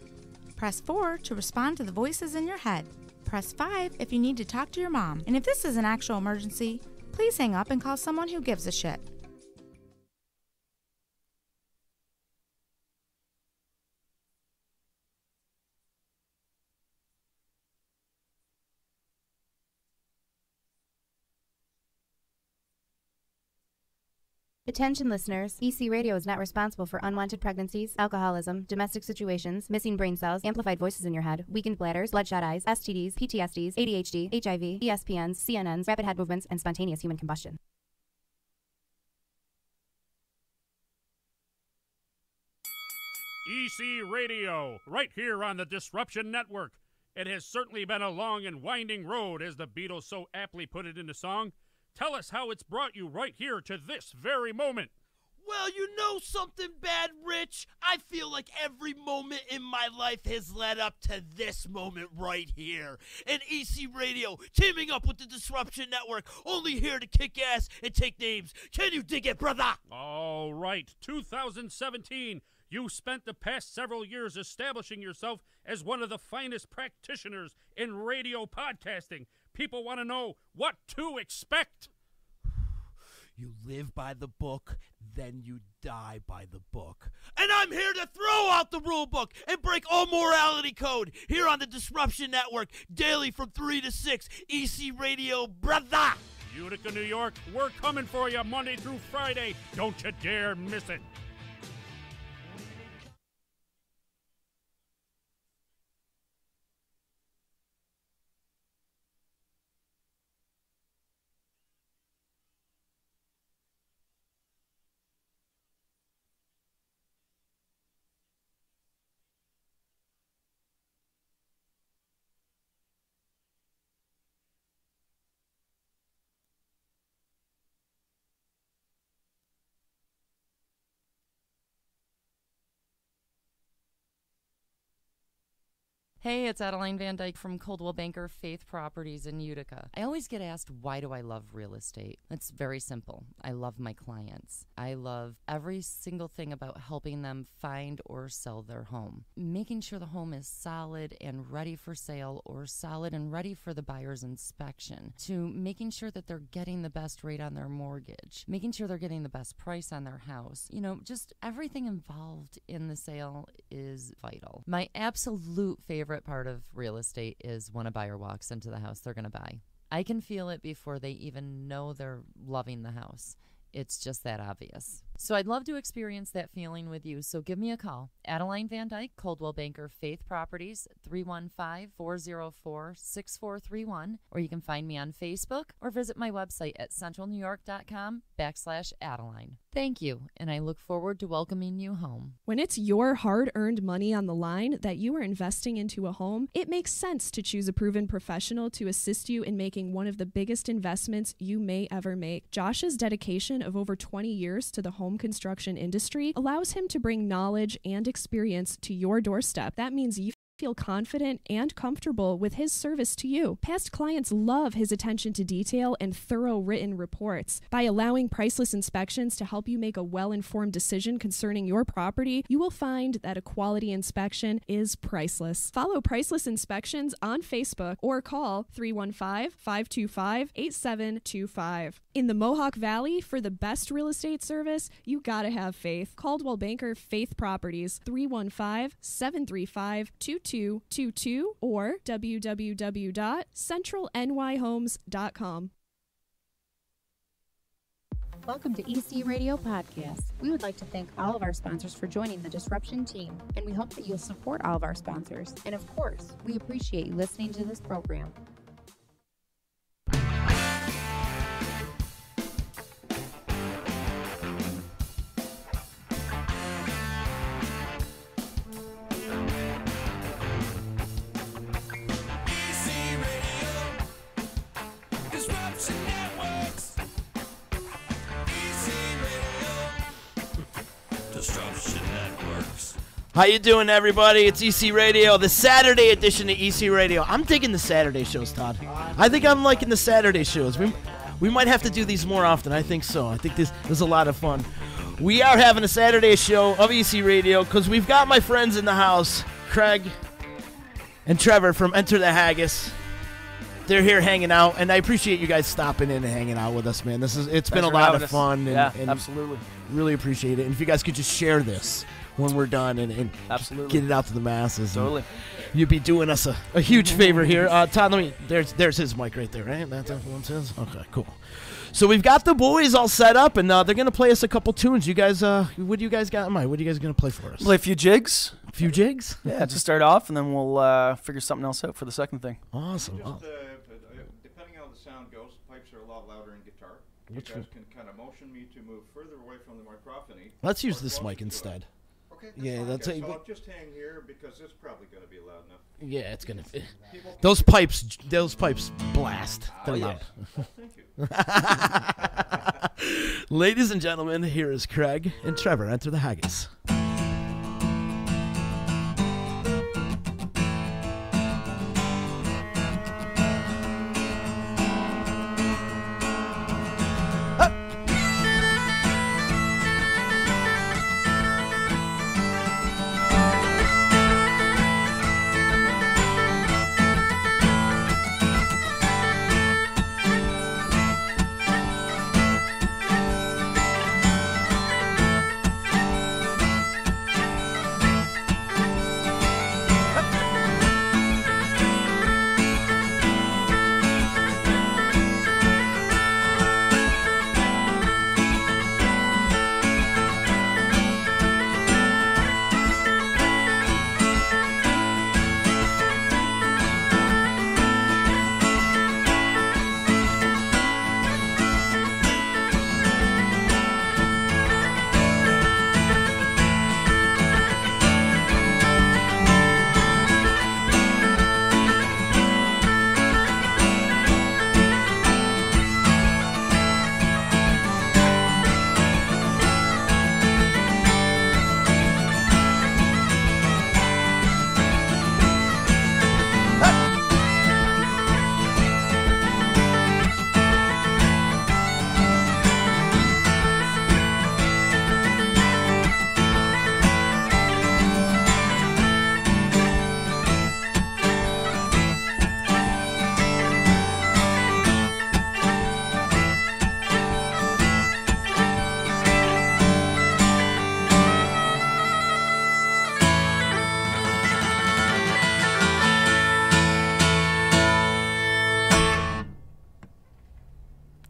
Press 4 to respond to the voices in your head. Press 5 if you need to talk to your mom. And if this is an actual emergency, please hang up and call someone who gives a shit. Attention listeners, EC Radio is not responsible for unwanted pregnancies, alcoholism, domestic situations, missing brain cells, amplified voices in your head, weakened bladders, bloodshot eyes, STDs, PTSDs, ADHD, HIV, ESPNs, CNNs, rapid head movements, and spontaneous human combustion. EC Radio, right here on the Disruption Network. It has certainly been a long and winding road, as the Beatles so aptly put it in the song. Tell us how it's brought you right here to this very moment. Well, you know something bad, Rich? I feel like every moment in my life has led up to this moment right here. And EC Radio, teaming up with the Disruption Network, only here to kick ass and take names. Can you dig it, brother? All right, 2017. You spent the past several years establishing yourself as one of the finest practitioners in radio podcasting. People want to know what to expect. You live by the book, then you die by the book. And I'm here to throw out the rule book and break all morality code here on the Disruption Network, daily from 3 to 6, EC Radio, brother! Utica, New York, we're coming for you Monday through Friday. Don't you dare miss it. Hey, it's Adeline Van Dyke from Coldwell Banker Faith Properties in Utica. I always get asked, why do I love real estate? It's very simple. I love my clients. I love every single thing about helping them find or sell their home. Making sure the home is solid and ready for sale, or solid and ready for the buyer's inspection, to making sure that they're getting the best rate on their mortgage, making sure they're getting the best price on their house. You know, just everything involved in the sale is vital. My absolute favorite part of real estate is when a buyer walks into the house they're going to buy. I can feel it before they even know they're loving the house. It's just that obvious. So I'd love to experience that feeling with you. So give me a call. Adeline Van Dyke, Coldwell Banker Faith Properties, 315-404-6431. Or you can find me on Facebook or visit my website at centralnewyork.com/Adeline. Thank you, and I look forward to welcoming you home. When it's your hard-earned money on the line that you are investing into a home, it makes sense to choose a proven professional to assist you in making one of the biggest investments you may ever make. Josh's dedication of over 20 years to the home construction industry allows him to bring knowledge and experience to your doorstep. That means you feel confident and comfortable with his service to you. Past clients love his attention to detail and thorough written reports. By allowing priceless inspections to help you make a well-informed decision concerning your property, you will find that a quality inspection is priceless. Follow Priceless Inspections on Facebook or call 315-525-8725. In the Mohawk Valley, for the best real estate service, you gotta have faith. Coldwell Banker Faith Properties, 315-735-2222 or www.centralnyhomes.com. Welcome to EC Radio Podcast. We would like to thank all of our sponsors for joining the Disruption team, and we hope that you'll support all of our sponsors. And of course, we appreciate you listening to this program. How you doing, everybody? It's EC Radio, the Saturday edition of EC Radio. I'm digging the Saturday shows, Todd. I think I'm liking the Saturday shows. We might have to do these more often. I think so. I think this is a lot of fun. We are having a Saturday show of EC Radio because we've got my friends in the house, Craig and Trevor from Enter the Haggis. They're here hanging out, and I appreciate you guys stopping in and hanging out with us, man. It's been a lot of fun. And absolutely. Really appreciate it. And if you guys could just share this when we're done and absolutely get it out to the masses. Totally. You'd be doing us a huge favor here. Todd, there's his mic right there, right? That's one's his? Okay, cool. So we've got the boys all set up, and they're going to play us a couple tunes. You guys, what do you guys got in mind? What are you guys going to play for us? Play a few jigs. A few jigs? Yeah, to start off, and then we'll figure something else out for the second thing. Awesome. Depending on how the sound goes, pipes are a lot louder in guitar. You guys can kind of motion me to move further away from the microphone. Let's use this mic instead. Okay. Yeah, that's so I'll just hang here because it's probably going to be loud enough. Yeah, it's gonna. Those pipes blast. They're loud. Thank you. Ladies and gentlemen, here is Craig and Trevor. Enter the Haggis.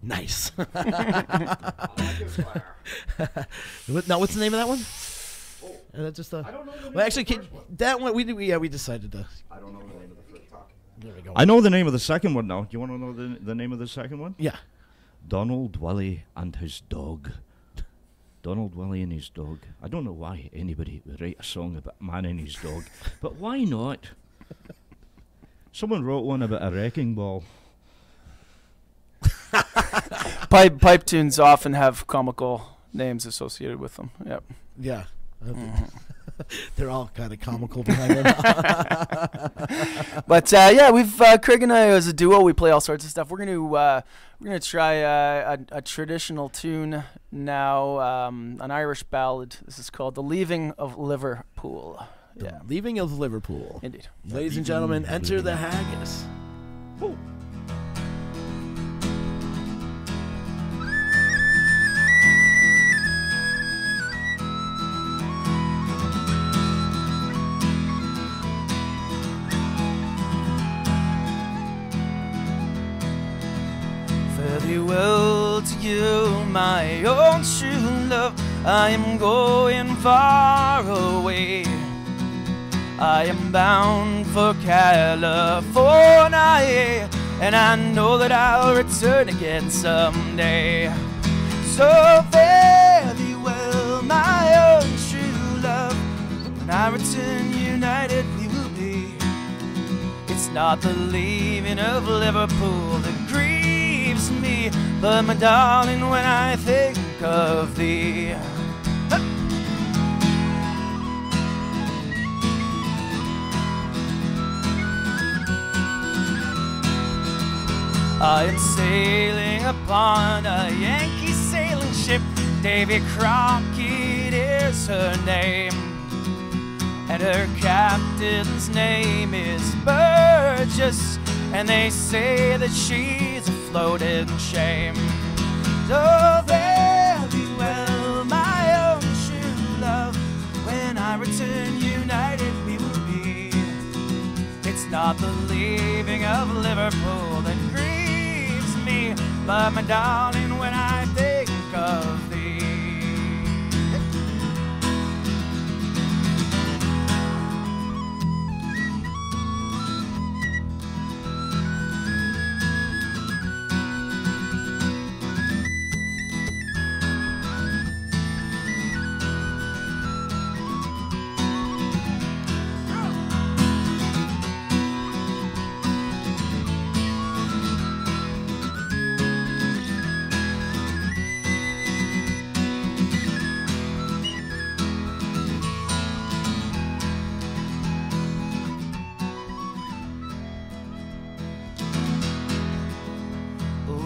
Nice. Now, what's the name of that one? That's just I don't know. Well, actually, that one we decided to. I don't know the name of the first talk. There we go. I know the name of the second one now. Do you want to know the name of the second one? Yeah. Donald Willie and his dog. Donald Willie and his dog. I don't know why anybody would write a song about a man and his dog, but why not? Someone wrote one about a wrecking ball. Pipe tunes often have comical names associated with them. Yep. Yeah. They're all kind of comical behind them. But yeah, we've Craig and I as a duo, we play all sorts of stuff. We're gonna try a traditional tune now, an Irish ballad. This is called "The Leaving of Liverpool." Yeah, Leaving of Liverpool. Indeed. Ladies and gentlemen, enter the Haggis. Woo. Fare well to you, my own true love. I am going far away. I am bound for California, and I know that I'll return again someday. So fare thee well, my own true love. When I return, united we will be. It's not the leaving of Liverpool that grieves me, but my darling, when I think of thee. I am sailing upon a Yankee sailing ship. Davy Crockett is her name, and her captain's name is Burgess, and they say that she's a floating shame. So fare thee well, my own true love, when I return united we will be. It's not the leaving of Liverpool that grieves me, but my darling, when I think of thee.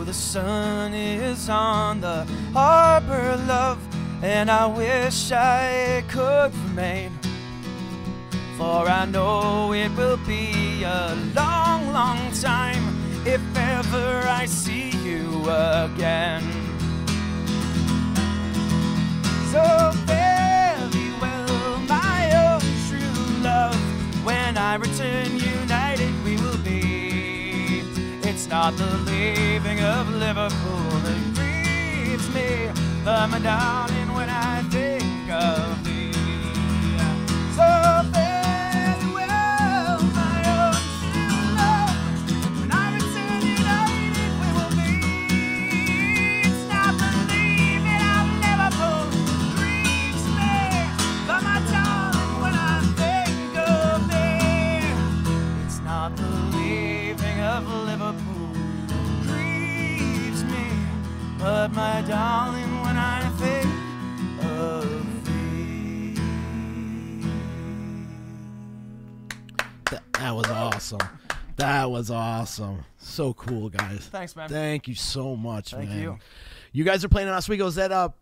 The sun is on the harbor, love, and I wish I could remain, for I know it will be a long, long time if ever I see you again. So fare thee well, my own true love, when I return united we will be. It's not the leaving of Liverpool that grieves me, but my darling, when I think of thee. So fare thee well, my own true love, when I return united we will be. It's not the leaving of Liverpool that grieves me, but my darling, when I think of thee. It's not the leaving of Liverpool, but my darling, when I think of thee. That was awesome. That was awesome. So cool, guys. Thanks, man. Thank you so much, Thank man. you. You guys are playing in Oswego. Is that a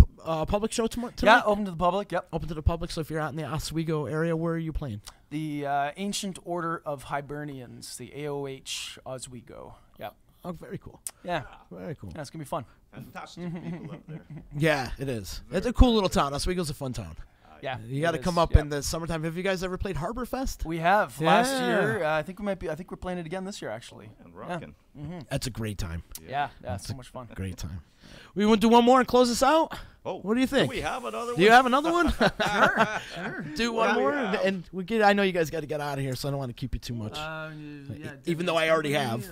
public show tomorrow? Yeah, open to the public. Yep. Open to the public. So if you're out in the Oswego area, where are you playing? The Ancient Order of Hibernians, the AOH Oswego. Yep. Oh, very cool. Yeah. Very cool. Yeah, it's going to be fun. Fantastic people up there. Yeah, it is. It's a cool little town. Oswego's a fun town. Yeah, you got to it come is. up Yep. in the summertime. Have you guys ever played Harbor Fest? We have last Yeah. year. I think we're playing it again this year, actually. And rocking. Yeah. Mm-hmm. That's a great time. Yeah, That's so a much fun. Great time. We want to do one more and close this out? Oh, what do you think? Do we have another one? Do you have another one? Sure. Do one Yeah, more, we have. and we get. I know you guys got to get out of here, so I don't want to keep you too much. Even though I already have.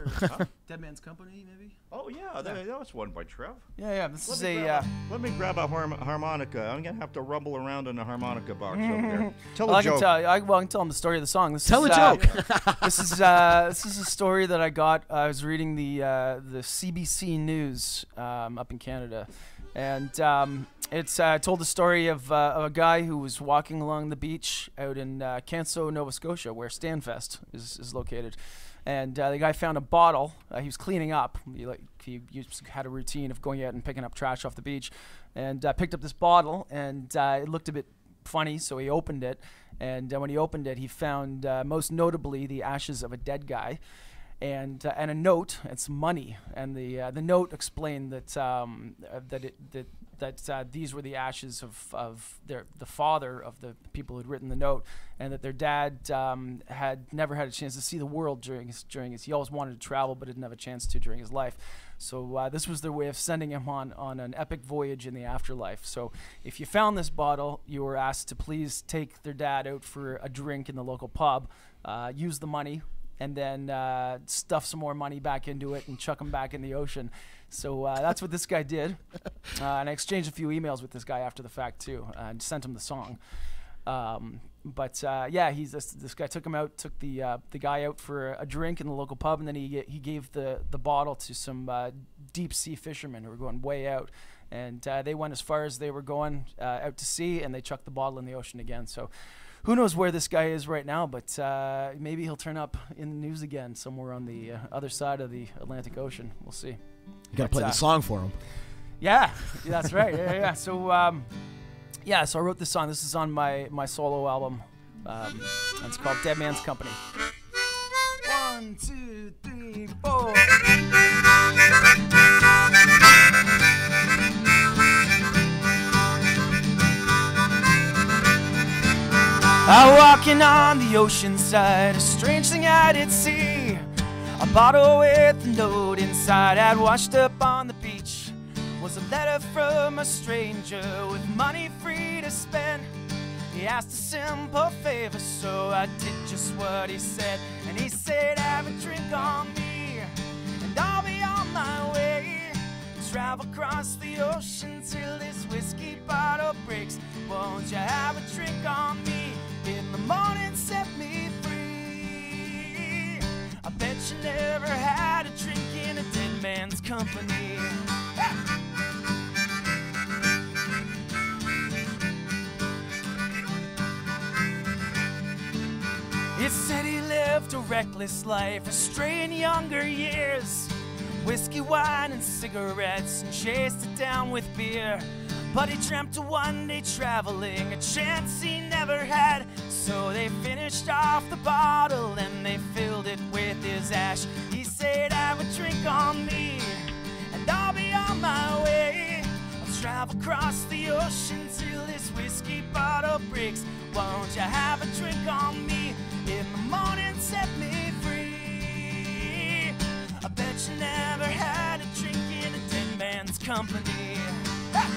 Dead Man's Company, maybe. Oh yeah, that was one by Trev. Yeah. This is Let me grab a harmonica. I'm gonna have to rumble around in the harmonica box over there. Tell Well, a I can joke. tell. I can tell them the story of the song. Tell a joke. This is a story that I got. I was reading the CBC News up in Canada, and it's told the story of a guy who was walking along the beach out in Canso, Nova Scotia, where Stanfest is located. And the guy found a bottle. He was cleaning up. He had a routine of going out and picking up trash off the beach, and picked up this bottle. And it looked a bit funny, so he opened it. And when he opened it, he found most notably the ashes of a dead guy, and a note and some money. And the note explained that these were the ashes of the father of the people who'd written the note, and that their dad had never had a chance to see the world during his. He always wanted to travel, but didn't have a chance to during his life. So this was their way of sending him on an epic voyage in the afterlife. So if you found this bottle, you were asked to please take their dad out for a drink in the local pub, use the money, and then stuff some more money back into it and chuck him back in the ocean. So that's what this guy did. And I exchanged a few emails with this guy after the fact, too, and sent him the song. But this guy took the guy out for a drink in the local pub, and then he gave the bottle to some deep sea fishermen who were going way out. And they went as far as they were going out to sea, and they chucked the bottle in the ocean again. So who knows where this guy is right now, but maybe he'll turn up in the news again somewhere on the other side of the Atlantic Ocean. We'll see. You got to play the song for him. Yeah, that's right. Yeah. So, so I wrote this song. This is on my solo album. And it's called Dead Man's Company. 1, 2, 3, 4. I walking on the ocean side, a strange thing I did see. A bottle with a note inside I'd washed up on the beach. Was a letter from a stranger with money free to spend. He asked a simple favor, so I did just what he said. And he said, have a drink on me, and I'll be on my way. Travel across the ocean till this whiskey bottle breaks. Won't you have a drink on me? In the morning set me free. I bet you never had a drink in a dead man's company. It said he lived a reckless life, astray in younger years. Whiskey, wine, and cigarettes, and chased it down with beer. But he dreamt of one day traveling, a chance he never had. So they finished off the bottle and they filled it with his ash. He said, have a drink on me, and I'll be on my way. I'll travel across the ocean till this whiskey bottle breaks. Won't you have a drink on me? In the morning set me free. I bet you never had a drink in a dead man's company. Ha!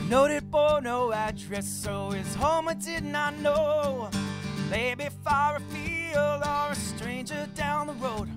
Noted for no address, so his home I did not know. Maybe far afield or a stranger down the road.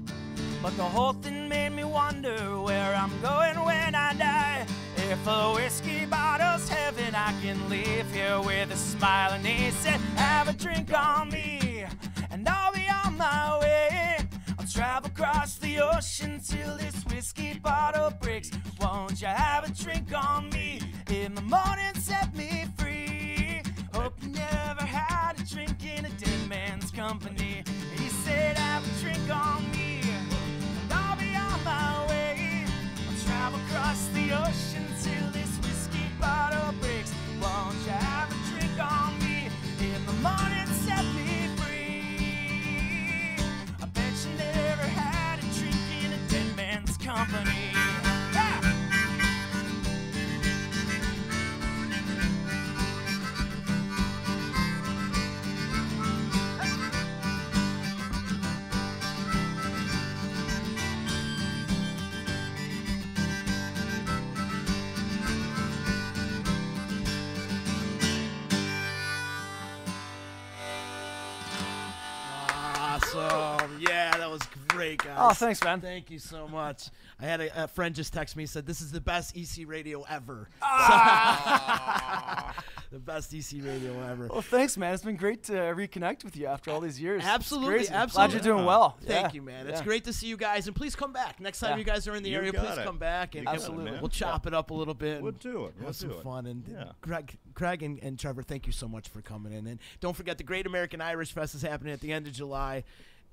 But the whole thing made me wonder where I'm going when I die. If a whiskey bottle's heaven, I can leave here with a smile. And he said, have a drink on me, and I'll be on my way. I'll travel across the ocean till this whiskey bottle breaks. Won't you have a drink on me? In the morning set me free. Hope you never had a drink in a dead man's company. He said, have a drink on me, and I'll be on my way. I'll travel across the ocean till this whiskey bottle breaks. Won't you have a drink on me? In the morning set me free. I bet you never had a drink in a dead man's company. Awesome. Yeah, that was great, guys. Oh, thanks, man. Thank you so much. I had a friend just text me and said, this is the best EC radio ever. The best EC radio ever. Well, thanks, man. It's been great to reconnect with you after all these years. Absolutely, It's crazy. absolutely. Glad you're doing well. Thank Yeah. you, man. Yeah. It's great to see you guys, and please come back next time Yeah. you guys are in the You area. got Please it. come back and Absolutely. we'll chop it up a little bit. We'll do it. We'll have some do it. fun. And Yeah. Craig and Trevor, thank you so much for coming in. And don't forget, the Great American Irish Fest is happening at the end of July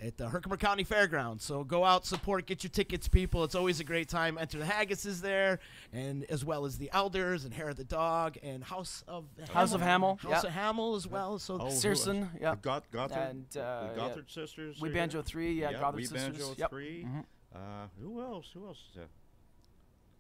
at the Herkimer County Fairgrounds. So go out, support, get your tickets, people. It's always a great time. Enter the Haggises there, and as well as the Elders and Hair of the Dog and House of Hamill. House of Hamill, House yeah. of Hamill as well. So Oh, who Searson, else? yeah. The Gothard, And, the yeah. Gothard sisters. We are Banjo here. 3, yeah, Gothard We sisters. Banjo Yep. 3. Mhm. Who else? Who else is there?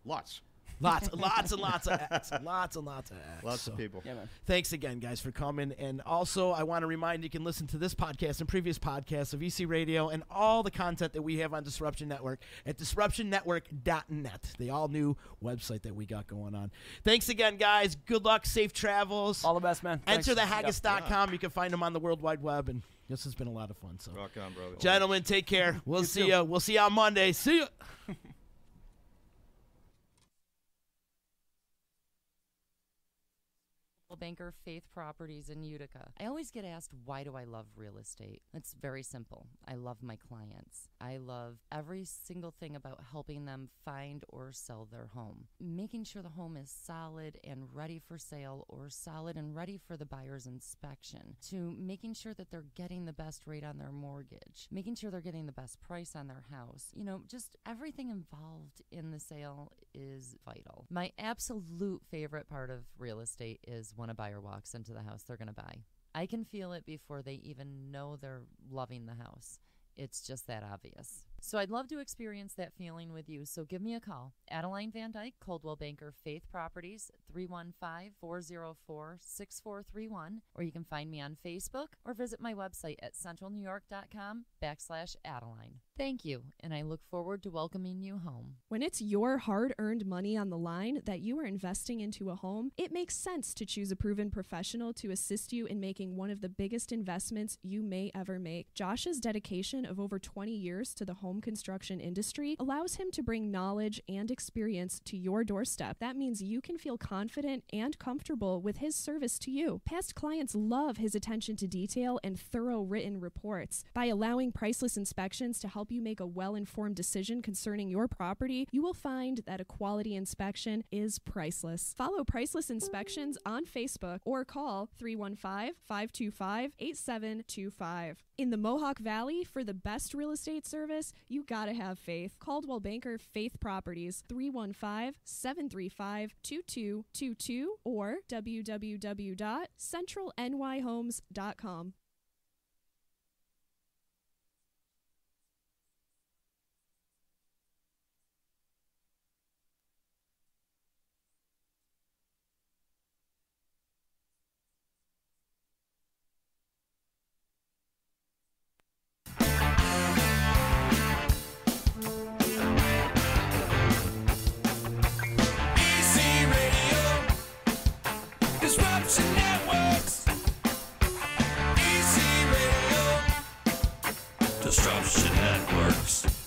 Lots. Lots and lots of ads. Lots and lots of ads. Lots of people. Yeah, man. Thanks again, guys, for coming. And also, I want to remind you can listen to this podcast and previous podcasts of EC Radio and all the content that we have on Disruption Network at disruptionnetwork.net, the all-new website that we got going on. Thanks again, guys. Good luck. Safe travels. All the best, man. Enter Thanks. thehaggis.com. You can find them on the World Wide Web. And this has been a lot of fun. So, Rock on, brother. gentlemen, take care. We'll see you. We'll see you on Monday. See you. Banker Faith Properties in Utica. I always get asked, why do I love real estate? It's very simple. I love my clients. I love every single thing about helping them find or sell their home. Making sure the home is solid and ready for sale, or solid and ready for the buyer's inspection, to making sure that they're getting the best rate on their mortgage, making sure they're getting the best price on their house. You know, just everything involved in the sale is vital. My absolute favorite part of real estate is when a buyer walks into the house they're going to buy. I can feel it before they even know they're loving the house. It's just that obvious. So I'd love to experience that feeling with you. So give me a call. Adeline Van Dyke, Coldwell Banker Faith Properties, 315-404-6431. Or you can find me on Facebook or visit my website at centralnewyork.com/Adeline. Thank you, and I look forward to welcoming you home. When it's your hard-earned money on the line that you are investing into a home, it makes sense to choose a proven professional to assist you in making one of the biggest investments you may ever make. Josh's dedication of over 20 years to the home construction industry allows him to bring knowledge and experience to your doorstep. That means you can feel confident and comfortable with his service to you. Past clients love his attention to detail and thorough written reports. By allowing priceless inspections to help you make a well-informed decision concerning your property, you will find that a quality inspection is priceless. Follow Priceless Inspections on Facebook or call 315-525-8725. In the Mohawk Valley, for the best real estate service, you gotta have faith. Coldwell Banker Faith Properties, 315-735-2222 or www.centralnyhomes.com. Disruption Networks. EC Radio. Disruption Networks.